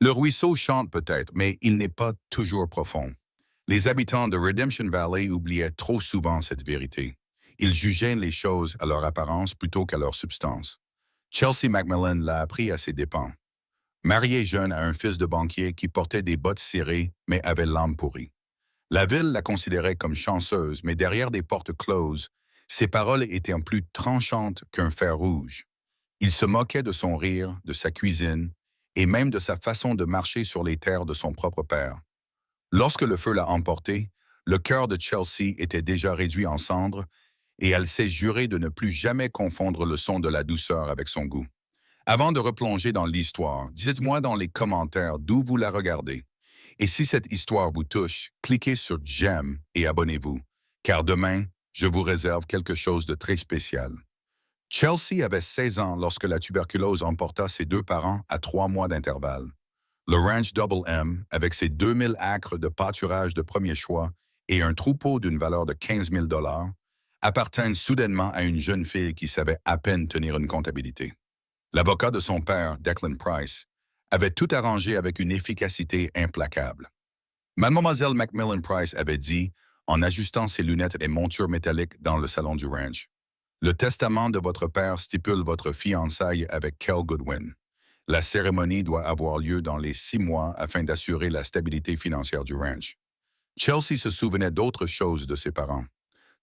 Le ruisseau chante peut-être, mais il n'est pas toujours profond. Les habitants de Redemption Valley oubliaient trop souvent cette vérité. Ils jugeaient les choses à leur apparence plutôt qu'à leur substance. Chelsea Macmillan l'a appris à ses dépens. Mariée jeune à un fils de banquier qui portait des bottes cirées mais avait l'âme pourrie. La ville la considérait comme chanceuse, mais derrière des portes closes, ses paroles étaient plus tranchantes qu'un fer rouge. Il se moquait de son rire, de sa cuisine, et même de sa façon de marcher sur les terres de son propre père. Lorsque le feu l'a emporté, le cœur de Chelsea était déjà réduit en cendres, et elle s'est jurée de ne plus jamais confondre le son de la douceur avec son goût. Avant de replonger dans l'histoire, dites-moi dans les commentaires d'où vous la regardez. Et si cette histoire vous touche, cliquez sur j'aime et abonnez-vous, car demain, je vous réserve quelque chose de très spécial. Chelsea avait 16 ans lorsque la tuberculose emporta ses deux parents à 3 mois d'intervalle. Le ranch Double M, avec ses 2000 acres de pâturage de premier choix et un troupeau d'une valeur de 15 000 appartint soudainement à une jeune fille qui savait à peine tenir une comptabilité. L'avocat de son père, Declan Price, avait tout arrangé avec une efficacité implacable. Mademoiselle Macmillan Price avait dit, en ajustant ses lunettes et montures métalliques dans le salon du ranch, « Le testament de votre père stipule votre fiançailles avec Kell Goodwin. La cérémonie doit avoir lieu dans les 6 mois afin d'assurer la stabilité financière du ranch. » Chelsea se souvenait d'autres choses de ses parents.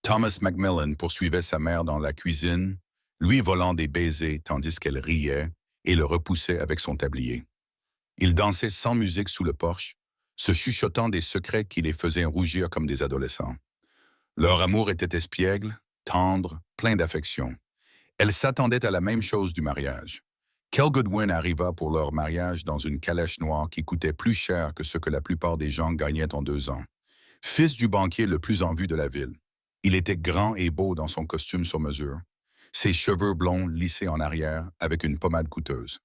Thomas Macmillan poursuivait sa mère dans la cuisine, lui volant des baisers tandis qu'elle riait et le repoussait avec son tablier. Ils dansaient sans musique sous le porche, se chuchotant des secrets qui les faisaient rougir comme des adolescents. Leur amour était espiègle, tendre, plein d'affection. Elle s'attendait à la même chose du mariage. Kell Goodwin arriva pour leur mariage dans une calèche noire qui coûtait plus cher que ce que la plupart des gens gagnaient en 2 ans. Fils du banquier le plus en vue de la ville, il était grand et beau dans son costume sur mesure, ses cheveux blonds lissés en arrière avec une pommade coûteuse.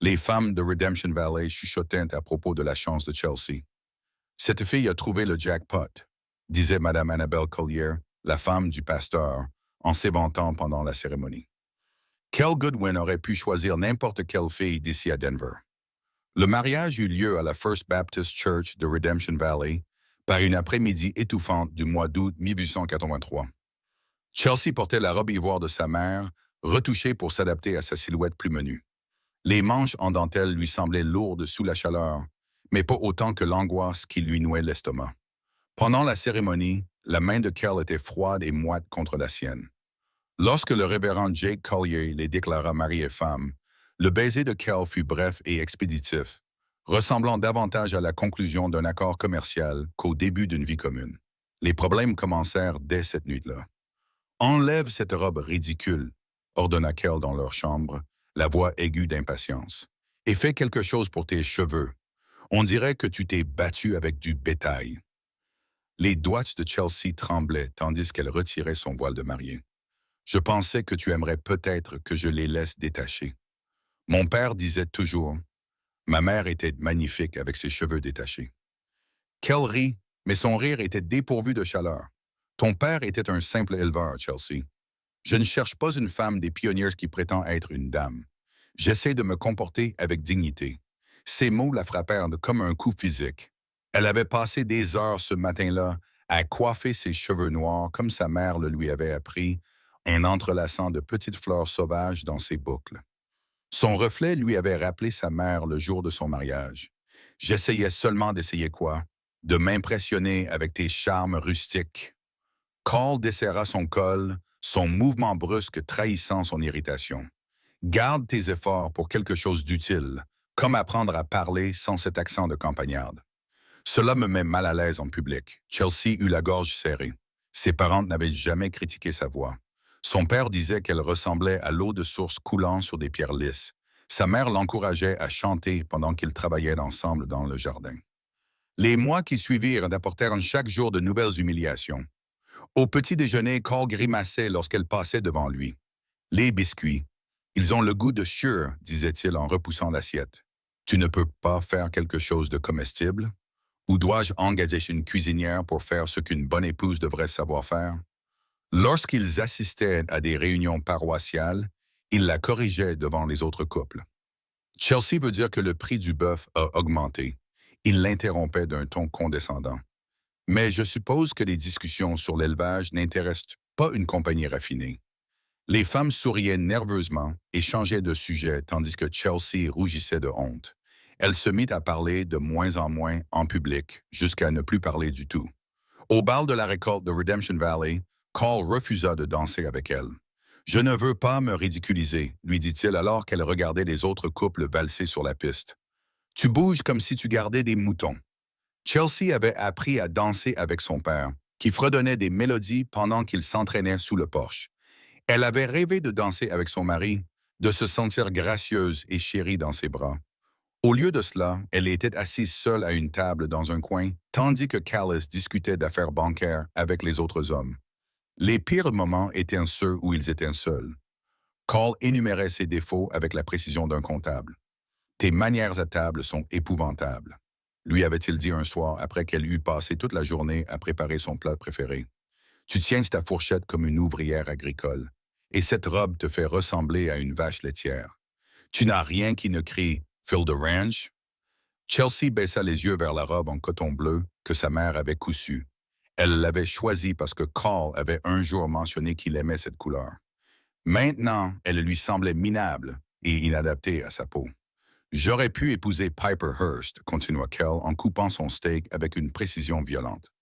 Les femmes de Redemption Valley chuchotaient à propos de la chance de Chelsea. « Cette fille a trouvé le jackpot », disait Madame Annabelle Collier, la femme du pasteur, en s'éventant pendant la cérémonie. Kell Goodwin aurait pu choisir n'importe quelle fille d'ici à Denver. Le mariage eut lieu à la First Baptist Church de Redemption Valley par une après-midi étouffante du mois d'août 1883. Chelsea portait la robe ivoire de sa mère, retouchée pour s'adapter à sa silhouette plus menue. Les manches en dentelle lui semblaient lourdes sous la chaleur, mais pas autant que l'angoisse qui lui nouait l'estomac. Pendant la cérémonie, la main de Kell était froide et moite contre la sienne. Lorsque le révérend Jake Collier les déclara mari et femme, le baiser de Kell fut bref et expéditif, ressemblant davantage à la conclusion d'un accord commercial qu'au début d'une vie commune. Les problèmes commencèrent dès cette nuit-là. « Enlève cette robe ridicule », ordonna Kell dans leur chambre, la voix aiguë d'impatience, « et fais quelque chose pour tes cheveux. On dirait que tu t'es battu avec du bétail. » Les doigts de Chelsea tremblaient tandis qu'elle retirait son voile de mariée. « Je pensais que tu aimerais peut-être que je les laisse détacher. Mon père disait toujours, ma mère était magnifique avec ses cheveux détachés. » Kell rit, mais son rire était dépourvu de chaleur. « Ton père était un simple éleveur, Chelsea. Je ne cherche pas une femme des pionniers qui prétend être une dame. J'essaie de me comporter avec dignité. » Ces mots la frappèrent comme un coup physique. Elle avait passé des heures ce matin-là à coiffer ses cheveux noirs comme sa mère le lui avait appris, en entrelaçant de petites fleurs sauvages dans ses boucles. Son reflet lui avait rappelé sa mère le jour de son mariage. « J'essayais seulement d'essayer quoi? De m'impressionner avec tes charmes rustiques. » Cole desserra son col, son mouvement brusque trahissant son irritation. « Garde tes efforts pour quelque chose d'utile, comme apprendre à parler sans cet accent de campagnarde. Cela me met mal à l'aise en public. » Chelsea eut la gorge serrée. Ses parents n'avaient jamais critiqué sa voix. Son père disait qu'elle ressemblait à l'eau de source coulant sur des pierres lisses. Sa mère l'encourageait à chanter pendant qu'ils travaillaient ensemble dans le jardin. Les mois qui suivirent apportèrent chaque jour de nouvelles humiliations. Au petit déjeuner, Cole grimaçait lorsqu'elle passait devant lui. « Les biscuits. Ils ont le goût de chiure, disait-il en repoussant l'assiette. Tu ne peux pas faire quelque chose de comestible? Ou dois-je engager une cuisinière pour faire ce qu'une bonne épouse devrait savoir faire? » Lorsqu'ils assistaient à des réunions paroissiales, il la corrigeait devant les autres couples. Chelsea veut dire que le prix du bœuf a augmenté. Il l'interrompait d'un ton condescendant. Mais je suppose que les discussions sur l'élevage n'intéressent pas une compagnie raffinée. Les femmes souriaient nerveusement et changeaient de sujet tandis que Chelsea rougissait de honte. Elle se mit à parler de moins en moins en public, jusqu'à ne plus parler du tout. Au bal de la récolte de Redemption Valley, Cole refusa de danser avec elle. Je ne veux pas me ridiculiser, lui dit-il alors qu'elle regardait les autres couples valser sur la piste. Tu bouges comme si tu gardais des moutons. Chelsea avait appris à danser avec son père, qui fredonnait des mélodies pendant qu'il s'entraînait sous le porche. Elle avait rêvé de danser avec son mari, de se sentir gracieuse et chérie dans ses bras. Au lieu de cela, elle était assise seule à une table dans un coin, tandis que Callis discutait d'affaires bancaires avec les autres hommes. Les pires moments étaient ceux où ils étaient seuls. Cole énumérait ses défauts avec la précision d'un comptable. Tes manières à table sont épouvantables, lui avait-il dit un soir après qu'elle eut passé toute la journée à préparer son plat préféré. Tu tiens ta fourchette comme une ouvrière agricole, et cette robe te fait ressembler à une vache laitière. Tu n'as rien qui ne crie Phil the Ranch. Chelsea baissa les yeux vers la robe en coton bleu que sa mère avait cousue. Elle l'avait choisie parce que Cole avait un jour mentionné qu'il aimait cette couleur. Maintenant, elle lui semblait minable et inadaptée à sa peau. J'aurais pu épouser Piper Hearst, continua Kell en coupant son steak avec une précision violente.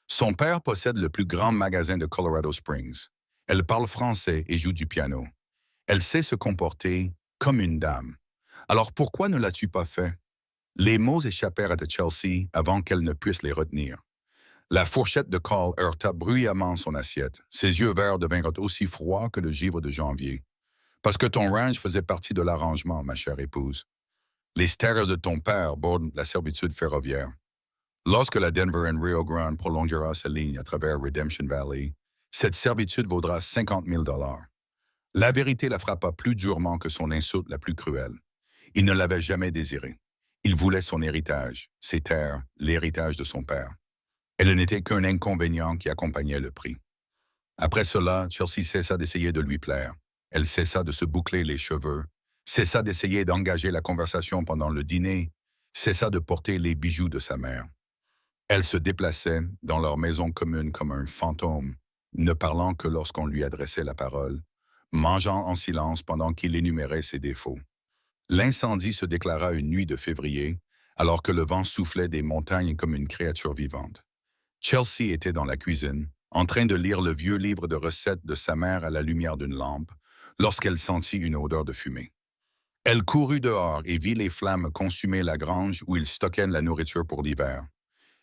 Son père possède le plus grand magasin de Colorado Springs. Elle parle français et joue du piano. Elle sait se comporter comme une dame. Alors pourquoi ne l'as-tu pas fait? Les mots échappèrent à Chelsea avant qu'elle ne puisse les retenir. La fourchette de Cole heurta bruyamment son assiette. Ses yeux verts devinrent aussi froids que le givre de janvier. Parce que ton ranch faisait partie de l'arrangement, ma chère épouse. Les terres de ton père bordent la servitude ferroviaire. Lorsque la Denver and Rio Grande prolongera sa ligne à travers Redemption Valley, cette servitude vaudra 50 000 $. La vérité la frappa plus durement que son insulte la plus cruelle. Il ne l'avait jamais désirée. Il voulait son héritage, ses terres, l'héritage de son père. Elle n'était qu'un inconvénient qui accompagnait le prix. Après cela, Chelsea cessa d'essayer de lui plaire. Elle cessa de se boucler les cheveux, cessa d'essayer d'engager la conversation pendant le dîner, cessa de porter les bijoux de sa mère. Elle se déplaçait dans leur maison commune comme un fantôme, ne parlant que lorsqu'on lui adressait la parole, mangeant en silence pendant qu'il énumérait ses défauts. L'incendie se déclara une nuit de février, alors que le vent soufflait des montagnes comme une créature vivante. Chelsea était dans la cuisine, en train de lire le vieux livre de recettes de sa mère à la lumière d'une lampe, lorsqu'elle sentit une odeur de fumée. Elle courut dehors et vit les flammes consumer la grange où ils stockaient la nourriture pour l'hiver.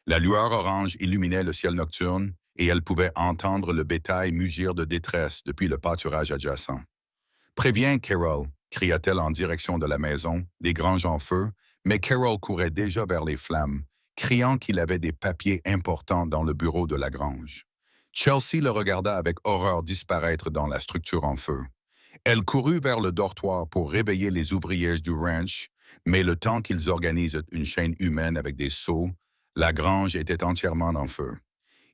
La lueur orange illuminait le ciel nocturne et elle pouvait entendre le bétail mugir de détresse depuis le pâturage adjacent. « Préviens, Carol !» cria-t-elle en direction de la maison, les granges en feu, mais Carol courait déjà vers les flammes, criant qu'il avait des papiers importants dans le bureau de la grange. Chelsea le regarda avec horreur disparaître dans la structure en feu. Elle courut vers le dortoir pour réveiller les ouvriers du ranch, mais le temps qu'ils organisent une chaîne humaine avec des seaux, la grange était entièrement en feu.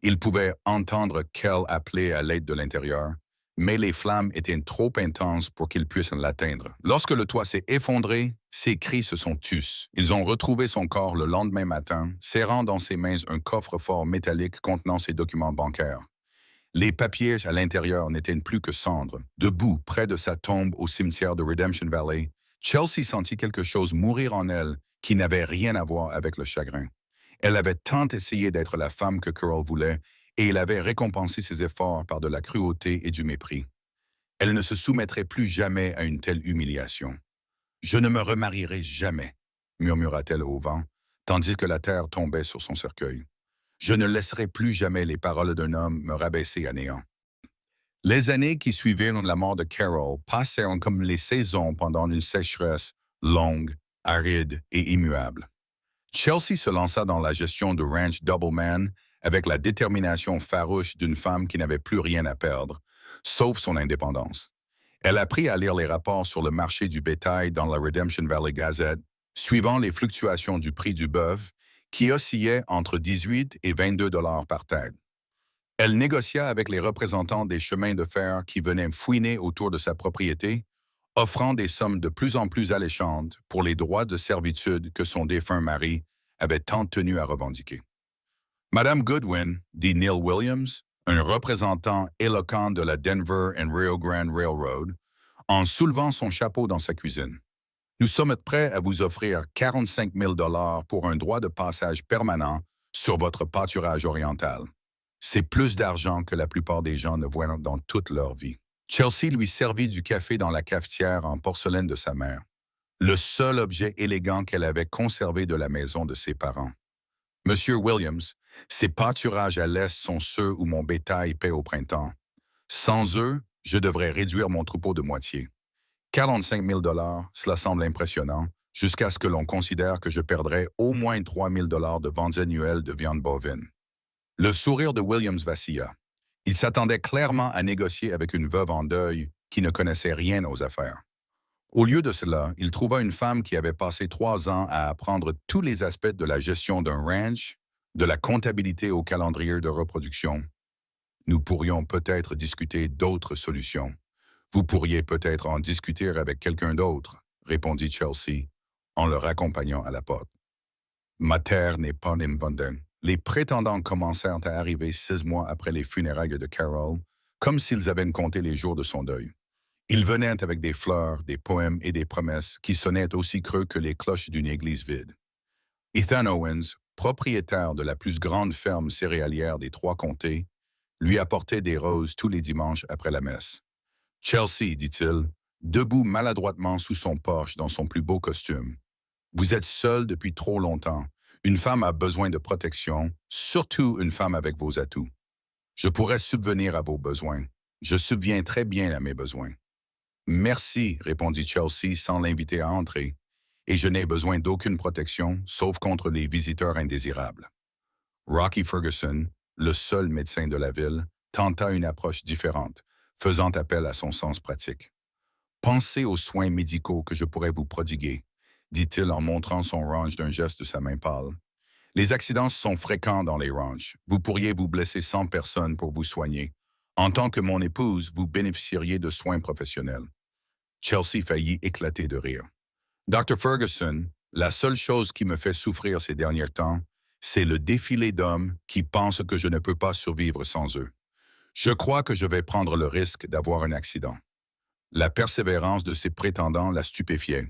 Ils pouvaient entendre Kell appeler à l'aide de l'intérieur, mais les flammes étaient trop intenses pour qu'ils puissent l'atteindre. Lorsque le toit s'est effondré, ses cris se sont tus. Ils ont retrouvé son corps le lendemain matin, serrant dans ses mains un coffre-fort métallique contenant ses documents bancaires. Les papiers à l'intérieur n'étaient plus que cendres. Debout, près de sa tombe au cimetière de Redemption Valley, Chelsea sentit quelque chose mourir en elle qui n'avait rien à voir avec le chagrin. Elle avait tant essayé d'être la femme que Carol voulait, et il avait récompensé ses efforts par de la cruauté et du mépris. Elle ne se soumettrait plus jamais à une telle humiliation. « Je ne me remarierai jamais », murmura-t-elle au vent, tandis que la terre tombait sur son cercueil. « Je ne laisserai plus jamais les paroles d'un homme me rabaisser à néant. » Les années qui suivirent la mort de Carol passèrent comme les saisons pendant une sécheresse longue, aride et immuable. Chelsea se lança dans la gestion du ranch Doubleman avec la détermination farouche d'une femme qui n'avait plus rien à perdre, sauf son indépendance. Elle apprit à lire les rapports sur le marché du bétail dans la Redemption Valley Gazette, suivant les fluctuations du prix du bœuf, qui oscillait entre 18 et 22 $ par tête. Elle négocia avec les représentants des chemins de fer qui venaient fouiner autour de sa propriété, offrant des sommes de plus en plus alléchantes pour les droits de servitude que son défunt mari avait tant tenu à revendiquer. Madame Goodwin, dit Neil Williams, un représentant éloquent de la Denver and Rio Grande Railroad, en soulevant son chapeau dans sa cuisine. Nous sommes prêts à vous offrir 45 000 pour un droit de passage permanent sur votre pâturage oriental. C'est plus d'argent que la plupart des gens ne voient dans toute leur vie. Chelsea lui servit du café dans la cafetière en porcelaine de sa mère, le seul objet élégant qu'elle avait conservé de la maison de ses parents. Monsieur Williams, ces pâturages à l'est sont ceux où mon bétail paie au printemps. Sans eux, je devrais réduire mon troupeau de moitié. 45 000 cela semble impressionnant, jusqu'à ce que l'on considère que je perdrais au moins 3 000 de ventes annuelles de viande bovine. Le sourire de Williams vacilla. Il s'attendait clairement à négocier avec une veuve en deuil qui ne connaissait rien aux affaires. Au lieu de cela, il trouva une femme qui avait passé 3 ans à apprendre tous les aspects de la gestion d'un ranch, de la comptabilité au calendrier de reproduction. Nous pourrions peut-être discuter d'autres solutions. Vous pourriez peut-être en discuter avec quelqu'un d'autre, répondit Chelsea, en le raccompagnant à la porte. Ma terre n'est pas Nimbundin. Les prétendants commencèrent à arriver 6 mois après les funérailles de Carol, comme s'ils avaient compté les jours de son deuil. Ils venaient avec des fleurs, des poèmes et des promesses qui sonnaient aussi creux que les cloches d'une église vide. Ethan Owens, propriétaire de la plus grande ferme céréalière des 3 comtés, lui apportait des roses tous les dimanches après la messe. Chelsea, dit-il, debout maladroitement sous son porche dans son plus beau costume. Vous êtes seule depuis trop longtemps. Une femme a besoin de protection, surtout une femme avec vos atouts. Je pourrais subvenir à vos besoins. Je subviens très bien à mes besoins. Merci, répondit Chelsea sans l'inviter à entrer, et je n'ai besoin d'aucune protection, sauf contre les visiteurs indésirables. Rocky Ferguson, le seul médecin de la ville, tenta une approche différente, faisant appel à son sens pratique. Pensez aux soins médicaux que je pourrais vous prodiguer, dit-il en montrant son ranch d'un geste de sa main pâle. Les accidents sont fréquents dans les ranchs. Vous pourriez vous blesser 100 personnes pour vous soigner. En tant que mon épouse, vous bénéficieriez de soins professionnels. Chelsea faillit éclater de rire. Dr. Ferguson, la seule chose qui me fait souffrir ces derniers temps, c'est le défilé d'hommes qui pensent que je ne peux pas survivre sans eux. Je crois que je vais prendre le risque d'avoir un accident. La persévérance de ses prétendants la stupéfiait.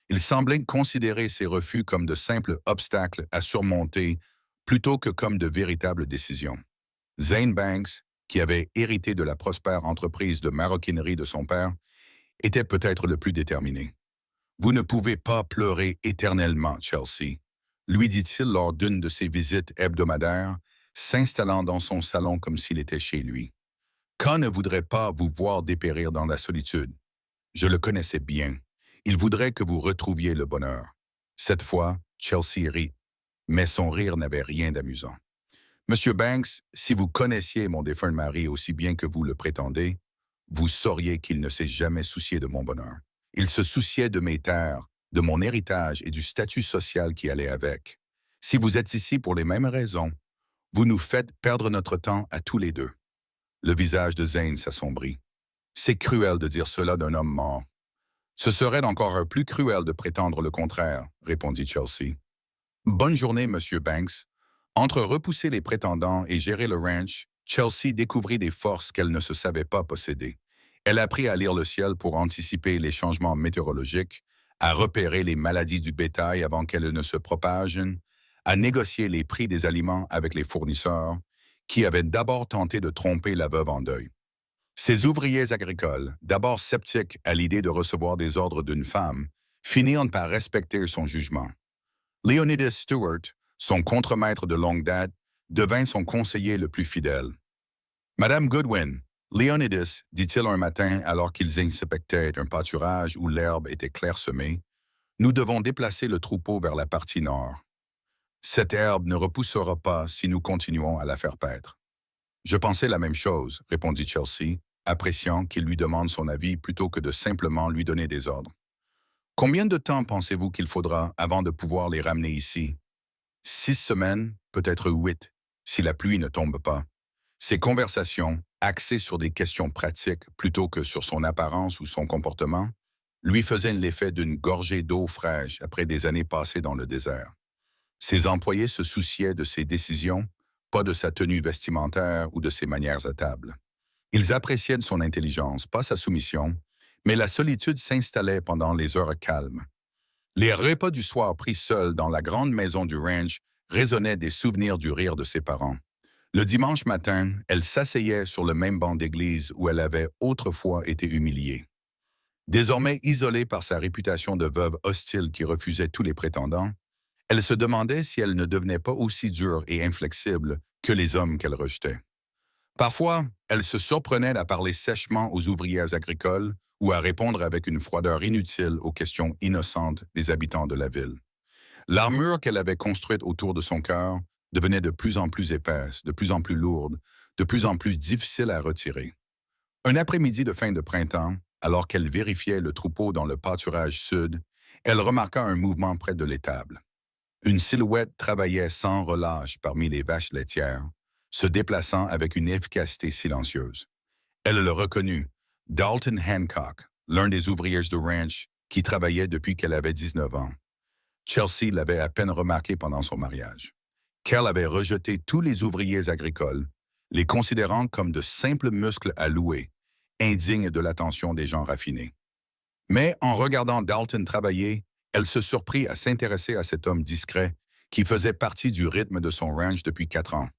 Il semblait considérer ces refus comme de simples obstacles à surmonter plutôt que comme de véritables décisions. Zane Banks, qui avait hérité de la prospère entreprise de maroquinerie de son père, était peut-être le plus déterminé. « Vous ne pouvez pas pleurer éternellement, Chelsea », lui dit-il lors d'une de ses visites hebdomadaires, s'installant dans son salon comme s'il était chez lui. « Quand ne voudrait pas vous voir dépérir dans la solitude? Je le connaissais bien. Il voudrait que vous retrouviez le bonheur. » Cette fois, Chelsea rit, mais son rire n'avait rien d'amusant. « Monsieur Banks, si vous connaissiez mon défunt mari aussi bien que vous le prétendez, vous sauriez qu'il ne s'est jamais soucié de mon bonheur. Il se souciait de mes terres, de mon héritage et du statut social qui allait avec. Si vous êtes ici pour les mêmes raisons, vous nous faites perdre notre temps à tous les deux. » Le visage de Zane s'assombrit. « C'est cruel de dire cela d'un homme mort. »« Ce serait encore plus cruel de prétendre le contraire, » répondit Chelsea. « Bonne journée, Monsieur Banks. » Entre repousser les prétendants et gérer le ranch, Chelsea découvrit des forces qu'elle ne se savait pas posséder. Elle apprit à lire le ciel pour anticiper les changements météorologiques, à repérer les maladies du bétail avant qu'elles ne se propagent, à négocier les prix des aliments avec les fournisseurs, qui avaient d'abord tenté de tromper la veuve en deuil. Ces ouvriers agricoles, d'abord sceptiques à l'idée de recevoir des ordres d'une femme, finirent par respecter son jugement. Leonidas Stewart, son contremaître de longue date, devint son conseiller le plus fidèle. « Madame Goodwin, Leonidas, dit-il un matin alors qu'ils inspectaient un pâturage où l'herbe était clairsemée, nous devons déplacer le troupeau vers la partie nord. Cette herbe ne repoussera pas si nous continuons à la faire paître. » « Je pensais la même chose, » répondit Chelsea, appréciant qu'il lui demande son avis plutôt que de simplement lui donner des ordres. « Combien de temps pensez-vous qu'il faudra avant de pouvoir les ramener ici? 6 semaines, peut-être 8, si la pluie ne tombe pas. » Ces conversations, axées sur des questions pratiques plutôt que sur son apparence ou son comportement, lui faisait l'effet d'une gorgée d'eau fraîche après des années passées dans le désert. Ses employés se souciaient de ses décisions, pas de sa tenue vestimentaire ou de ses manières à table. Ils appréciaient son intelligence, pas sa soumission, mais la solitude s'installait pendant les heures calmes. Les repas du soir pris seuls dans la grande maison du ranch résonnaient des souvenirs du rire de ses parents. Le dimanche matin, elle s'asseyait sur le même banc d'église où elle avait autrefois été humiliée. Désormais isolée par sa réputation de veuve hostile qui refusait tous les prétendants, elle se demandait si elle ne devenait pas aussi dure et inflexible que les hommes qu'elle rejetait. Parfois, elle se surprenait à parler sèchement aux ouvrières agricoles ou à répondre avec une froideur inutile aux questions innocentes des habitants de la ville. L'armure qu'elle avait construite autour de son cœur devenait de plus en plus épaisse, de plus en plus lourde, de plus en plus difficile à retirer. Un après-midi de fin de printemps, alors qu'elle vérifiait le troupeau dans le pâturage sud, elle remarqua un mouvement près de l'étable. Une silhouette travaillait sans relâche parmi les vaches laitières, se déplaçant avec une efficacité silencieuse. Elle le reconnut, Dalton Hancock, l'un des ouvriers de ranch qui travaillait depuis qu'elle avait 19 ans. Chelsea l'avait à peine remarqué pendant son mariage. Kel avait rejeté tous les ouvriers agricoles, les considérant comme de simples muscles à louer, indignes de l'attention des gens raffinés. Mais en regardant Dalton travailler, elle se surprit à s'intéresser à cet homme discret qui faisait partie du rythme de son ranch depuis 4 ans.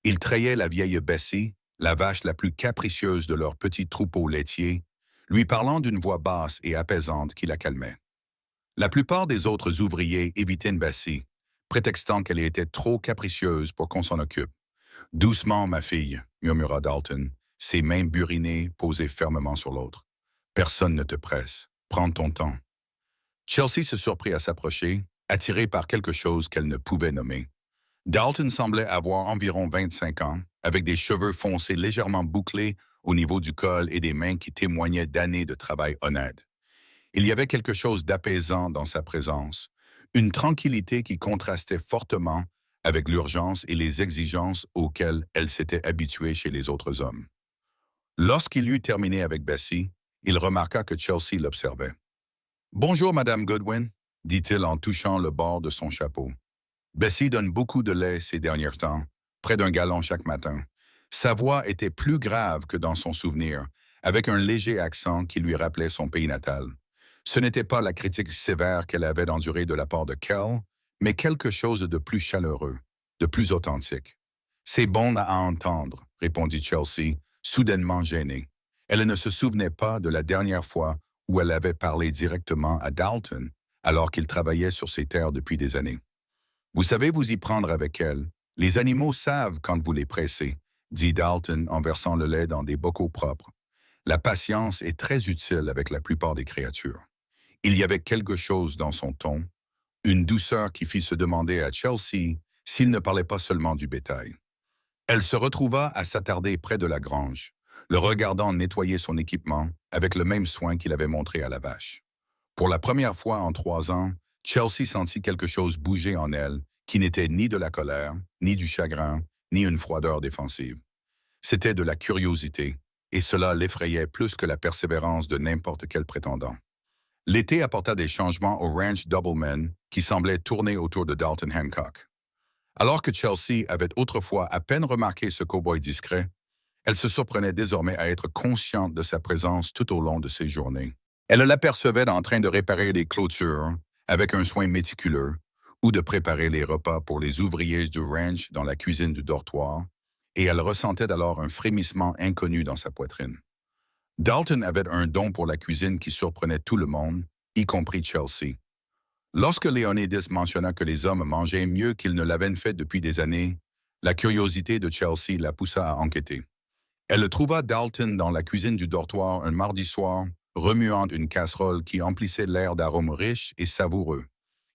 Il trayait la vieille Bessie, la vache la plus capricieuse de leur petit troupeau laitier, lui parlant d'une voix basse et apaisante qui la calmait. La plupart des autres ouvriers évitaient Bessie, prétextant qu'elle était trop capricieuse pour qu'on s'en occupe. « Doucement, ma fille, » murmura Dalton, ses mains burinées posées fermement sur l'autre. « Personne ne te presse. Prends ton temps. » Chelsea se surprit à s'approcher, attirée par quelque chose qu'elle ne pouvait nommer. Dalton semblait avoir environ 25 ans, avec des cheveux foncés légèrement bouclés au niveau du col et des mains qui témoignaient d'années de travail honnête. Il y avait quelque chose d'apaisant dans sa présence, une tranquillité qui contrastait fortement avec l'urgence et les exigences auxquelles elle s'était habituée chez les autres hommes. Lorsqu'il eut terminé avec Bessie, il remarqua que Chelsea l'observait. « Bonjour, Madame Goodwin, » dit-il en touchant le bord de son chapeau. Bessie donne beaucoup de lait ces derniers temps, près d'1 gallon chaque matin. Sa voix était plus grave que dans son souvenir, avec un léger accent qui lui rappelait son pays natal. Ce n'était pas la critique sévère qu'elle avait endurée de la part de Kel, mais quelque chose de plus chaleureux, de plus authentique. « C'est bon à entendre, » répondit Chelsea, soudainement gênée. Elle ne se souvenait pas de la dernière fois où elle avait parlé directement à Dalton, alors qu'il travaillait sur ses terres depuis des années. « Vous savez vous y prendre avec elle. Les animaux savent quand vous les pressez, » dit Dalton en versant le lait dans des bocaux propres. La patience est très utile avec la plupart des créatures. Il y avait quelque chose dans son ton, une douceur qui fit se demander à Chelsea s'il ne parlait pas seulement du bétail. Elle se retrouva à s'attarder près de la grange, le regardant nettoyer son équipement avec le même soin qu'il avait montré à la vache. Pour la première fois en 3 ans, Chelsea sentit quelque chose bouger en elle qui n'était ni de la colère, ni du chagrin, ni une froideur défensive. C'était de la curiosité, et cela l'effrayait plus que la persévérance de n'importe quel prétendant. L'été apporta des changements au ranch Doubleman qui semblait tourner autour de Dalton Hancock. Alors que Chelsea avait autrefois à peine remarqué ce cow-boy discret, elle se surprenait désormais à être consciente de sa présence tout au long de ses journées. Elle l'apercevait en train de réparer les clôtures avec un soin méticuleux ou de préparer les repas pour les ouvriers du ranch dans la cuisine du dortoir, et elle ressentait alors un frémissement inconnu dans sa poitrine. Dalton avait un don pour la cuisine qui surprenait tout le monde, y compris Chelsea. Lorsque Leonidas mentionna que les hommes mangeaient mieux qu'ils ne l'avaient fait depuis des années, la curiosité de Chelsea la poussa à enquêter. Elle le trouva Dalton dans la cuisine du dortoir un mardi soir, remuant une casserole qui emplissait l'air d'arômes riches et savoureux.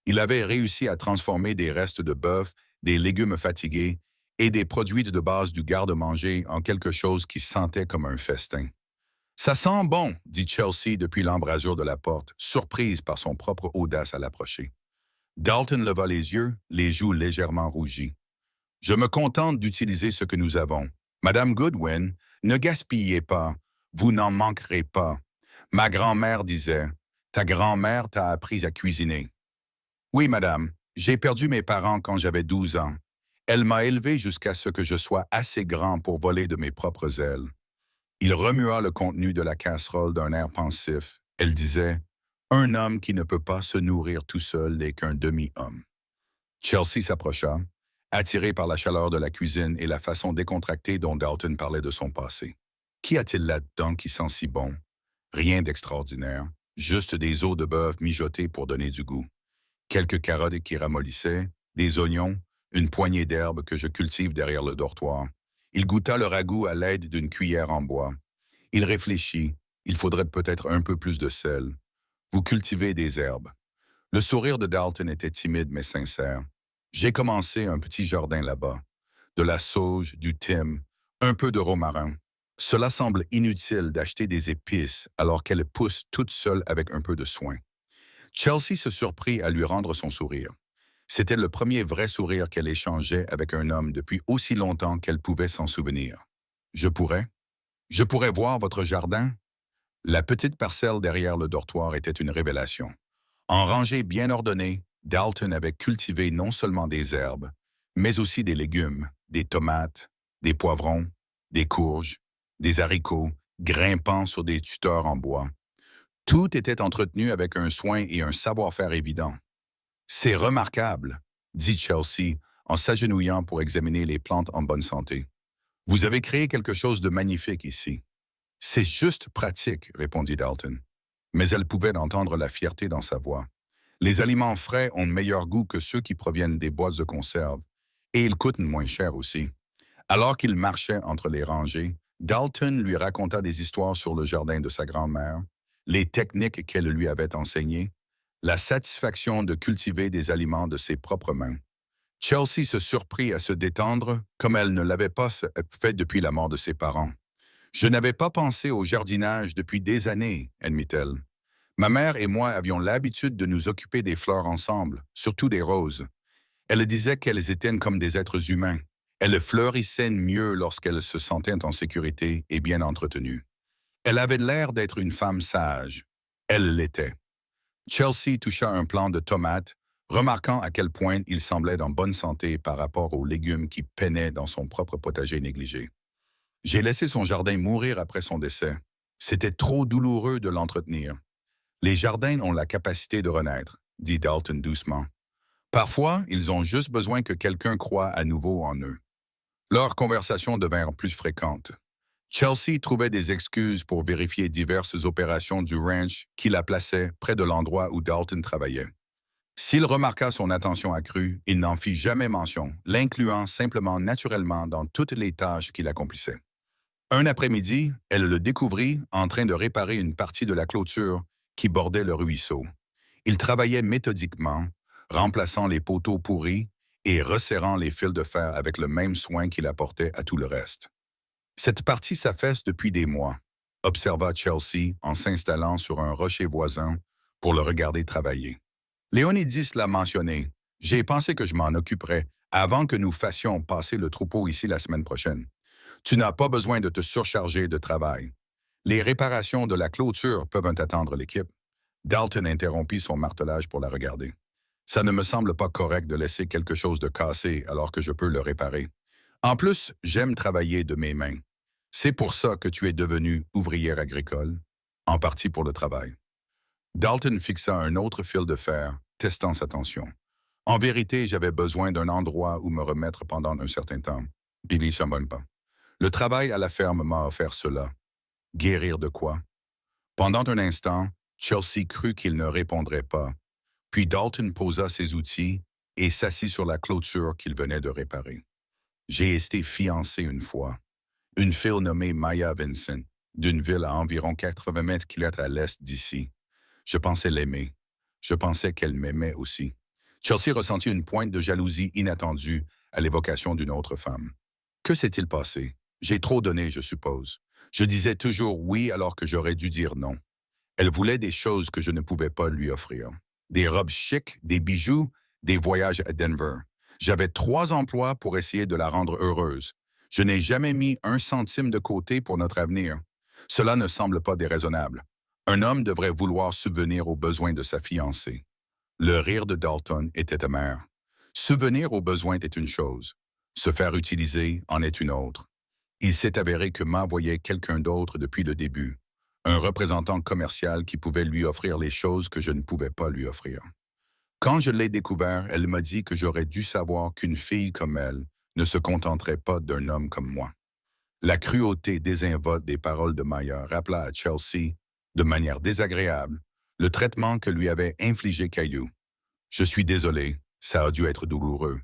Il avait réussi à transformer des restes de bœuf, des légumes fatigués et des produits de base du garde-manger en quelque chose qui sentait comme un festin. « Ça sent bon, » dit Chelsea depuis l'embrasure de la porte, surprise par son propre audace à l'approcher. Dalton leva les yeux, les joues légèrement rougies. « Je me contente d'utiliser ce que nous avons. Madame Goodwin, ne gaspillez pas, vous n'en manquerez pas. Ma grand-mère disait, Ta grand-mère t'a appris à cuisiner. Oui, madame, j'ai perdu mes parents quand j'avais 12 ans. Elle m'a élevé jusqu'à ce que je sois assez grand pour voler de mes propres ailes. Il remua le contenu de la casserole d'un air pensif. Elle disait, un homme qui ne peut pas se nourrir tout seul n'est qu'un demi-homme. Chelsea s'approcha, attirée par la chaleur de la cuisine et la façon décontractée dont Dalton parlait de son passé. Qu'y a-t-il là-dedans qui sent si bon? Rien d'extraordinaire, juste des os de bœuf mijotés pour donner du goût. Quelques carottes qui ramollissaient, des oignons, une poignée d'herbes que je cultive derrière le dortoir. Il goûta le ragoût à l'aide d'une cuillère en bois. Il réfléchit, il faudrait peut-être un peu plus de sel. Vous cultivez des herbes. Le sourire de Dalton était timide mais sincère. J'ai commencé un petit jardin là-bas. De la sauge, du thym, un peu de romarin. Cela semble inutile d'acheter des épices alors qu'elles poussent toutes seules avec un peu de soin. Chelsea se surprit à lui rendre son sourire. C'était le premier vrai sourire qu'elle échangeait avec un homme depuis aussi longtemps qu'elle pouvait s'en souvenir. Je pourrais? Je pourrais voir votre jardin? La petite parcelle derrière le dortoir était une révélation. En rangées bien ordonnées, Dalton avait cultivé non seulement des herbes, mais aussi des légumes, des tomates, des poivrons, des courges, des haricots, grimpant sur des tuteurs en bois. Tout était entretenu avec un soin et un savoir-faire évident. C'est remarquable, dit Chelsea en s'agenouillant pour examiner les plantes en bonne santé. Vous avez créé quelque chose de magnifique ici. C'est juste pratique, répondit Dalton. Mais elle pouvait entendre la fierté dans sa voix. Les aliments frais ont meilleur goût que ceux qui proviennent des boîtes de conserve, et ils coûtent moins cher aussi. Alors qu'il marchait entre les rangées, Dalton lui raconta des histoires sur le jardin de sa grand-mère, les techniques qu'elle lui avait enseignées, la satisfaction de cultiver des aliments de ses propres mains. Chelsea se surprit à se détendre comme elle ne l'avait pas fait depuis la mort de ses parents. Je n'avais pas pensé au jardinage depuis des années, admit-elle. Ma mère et moi avions l'habitude de nous occuper des fleurs ensemble, surtout des roses. Elle disait qu'elles étaient comme des êtres humains. Elles fleurissaient mieux lorsqu'elles se sentaient en sécurité et bien entretenues. Elle avait l'air d'être une femme sage. Elle l'était. Chelsea toucha un plant de tomates, remarquant à quel point il semblait en bonne santé par rapport aux légumes qui peinaient dans son propre potager négligé. J'ai laissé son jardin mourir après son décès. C'était trop douloureux de l'entretenir. Les jardins ont la capacité de renaître, dit Dalton doucement. Parfois, ils ont juste besoin que quelqu'un croie à nouveau en eux. Leurs conversations devinrent plus fréquentes. Chelsea trouvait des excuses pour vérifier diverses opérations du ranch qui la plaçaient près de l'endroit où Dalton travaillait. S'il remarqua son attention accrue, il n'en fit jamais mention, l'incluant simplement naturellement dans toutes les tâches qu'il accomplissait. Un après-midi, elle le découvrit en train de réparer une partie de la clôture qui bordait le ruisseau. Il travaillait méthodiquement, remplaçant les poteaux pourris et resserrant les fils de fer avec le même soin qu'il apportait à tout le reste. Cette partie s'affaisse depuis des mois, observa Chelsea en s'installant sur un rocher voisin pour le regarder travailler. Léonidis l'a mentionné. J'ai pensé que je m'en occuperais avant que nous fassions passer le troupeau ici la semaine prochaine. Tu n'as pas besoin de te surcharger de travail. Les réparations de la clôture peuvent attendre l'équipe. Dalton interrompit son martelage pour la regarder. Ça ne me semble pas correct de laisser quelque chose de cassé alors que je peux le réparer. En plus, j'aime travailler de mes mains. C'est pour ça que tu es devenue ouvrière agricole, en partie pour le travail. Dalton fixa un autre fil de fer, testant sa tension. En vérité, j'avais besoin d'un endroit où me remettre pendant un certain temps. Billy s'abonne pas. Le travail à la ferme m'a offert cela. Guérir de quoi? Pendant un instant, Chelsea crut qu'il ne répondrait pas. Puis Dalton posa ses outils et s'assit sur la clôture qu'il venait de réparer. J'ai été fiancé une fois. Une fille nommée Maya Vincent, d'une ville à environ 80 km à l'est d'ici. Je pensais l'aimer. Je pensais qu'elle m'aimait aussi. Chelsea ressentit une pointe de jalousie inattendue à l'évocation d'une autre femme. Que s'est-il passé? J'ai trop donné, je suppose. Je disais toujours oui alors que j'aurais dû dire non. Elle voulait des choses que je ne pouvais pas lui offrir. Des robes chics, des bijoux, des voyages à Denver. J'avais 3 emplois pour essayer de la rendre heureuse. Je n'ai jamais mis un centime de côté pour notre avenir. Cela ne semble pas déraisonnable. Un homme devrait vouloir subvenir aux besoins de sa fiancée. Le rire de Dalton était amer. Subvenir aux besoins est une chose. Se faire utiliser en est une autre. Il s'est avéré que Ma voyait quelqu'un d'autre depuis le début. Un représentant commercial qui pouvait lui offrir les choses que je ne pouvais pas lui offrir. Quand je l'ai découvert, elle m'a dit que j'aurais dû savoir qu'une fille comme elle ne se contenterait pas d'un homme comme moi. La cruauté désinvolte des paroles de Maya rappela à Chelsea, de manière désagréable, le traitement que lui avait infligé Caillou. Je suis désolé, ça a dû être douloureux.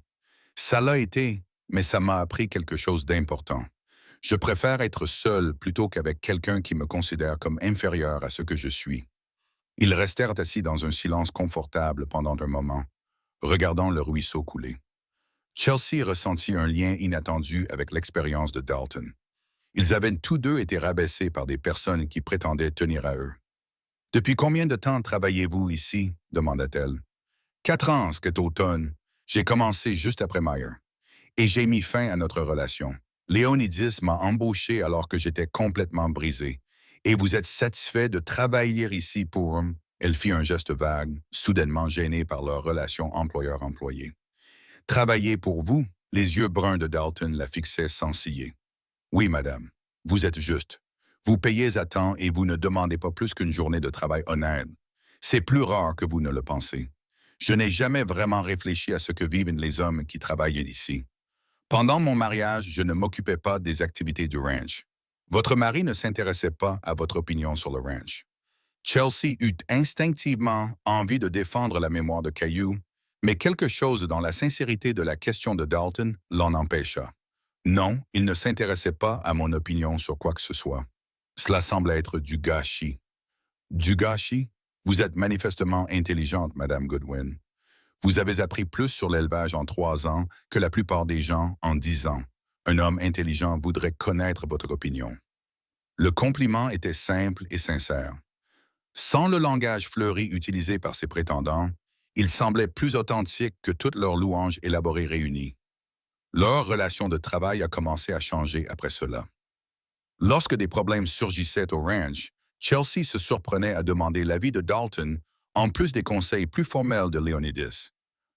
Ça l'a été, mais ça m'a appris quelque chose d'important. Je préfère être seul plutôt qu'avec quelqu'un qui me considère comme inférieur à ce que je suis. Ils restèrent assis dans un silence confortable pendant un moment, regardant le ruisseau couler. Chelsea ressentit un lien inattendu avec l'expérience de Dalton. Ils avaient tous deux été rabaissés par des personnes qui prétendaient tenir à eux. « Depuis combien de temps travaillez-vous ici ?» demanda-t-elle. « 4 ans, cet automne. J'ai commencé juste après Meyer. Et j'ai mis fin à notre relation. Léonidis m'a embauché alors que j'étais complètement brisé. Et vous êtes satisfait de travailler ici pour... » Elle fit un geste vague, soudainement gênée par leur relation employeur-employé. « Travailler pour vous ?» Les yeux bruns de Dalton la fixaient sans ciller. « Oui, madame. Vous êtes juste. Vous payez à temps et vous ne demandez pas plus qu'une journée de travail honnête. C'est plus rare que vous ne le pensez. Je n'ai jamais vraiment réfléchi à ce que vivent les hommes qui travaillent ici. Pendant mon mariage, je ne m'occupais pas des activités du ranch. Votre mari ne s'intéressait pas à votre opinion sur le ranch. » Chelsea eut instinctivement envie de défendre la mémoire de Caillou, mais quelque chose dans la sincérité de la question de Dalton l'en empêcha. Non, il ne s'intéressait pas à mon opinion sur quoi que ce soit. Cela semble être du gâchis. Du gâchis? Vous êtes manifestement intelligente, Madame Goodwin. Vous avez appris plus sur l'élevage en 3 ans que la plupart des gens en 10 ans. Un homme intelligent voudrait connaître votre opinion. Le compliment était simple et sincère. Sans le langage fleuri utilisé par ses prétendants, il semblait plus authentique que toutes leurs louanges élaborées réunies. Leur relation de travail a commencé à changer après cela. Lorsque des problèmes surgissaient au ranch, Chelsea se surprenait à demander l'avis de Dalton, en plus des conseils plus formels de Léonidis.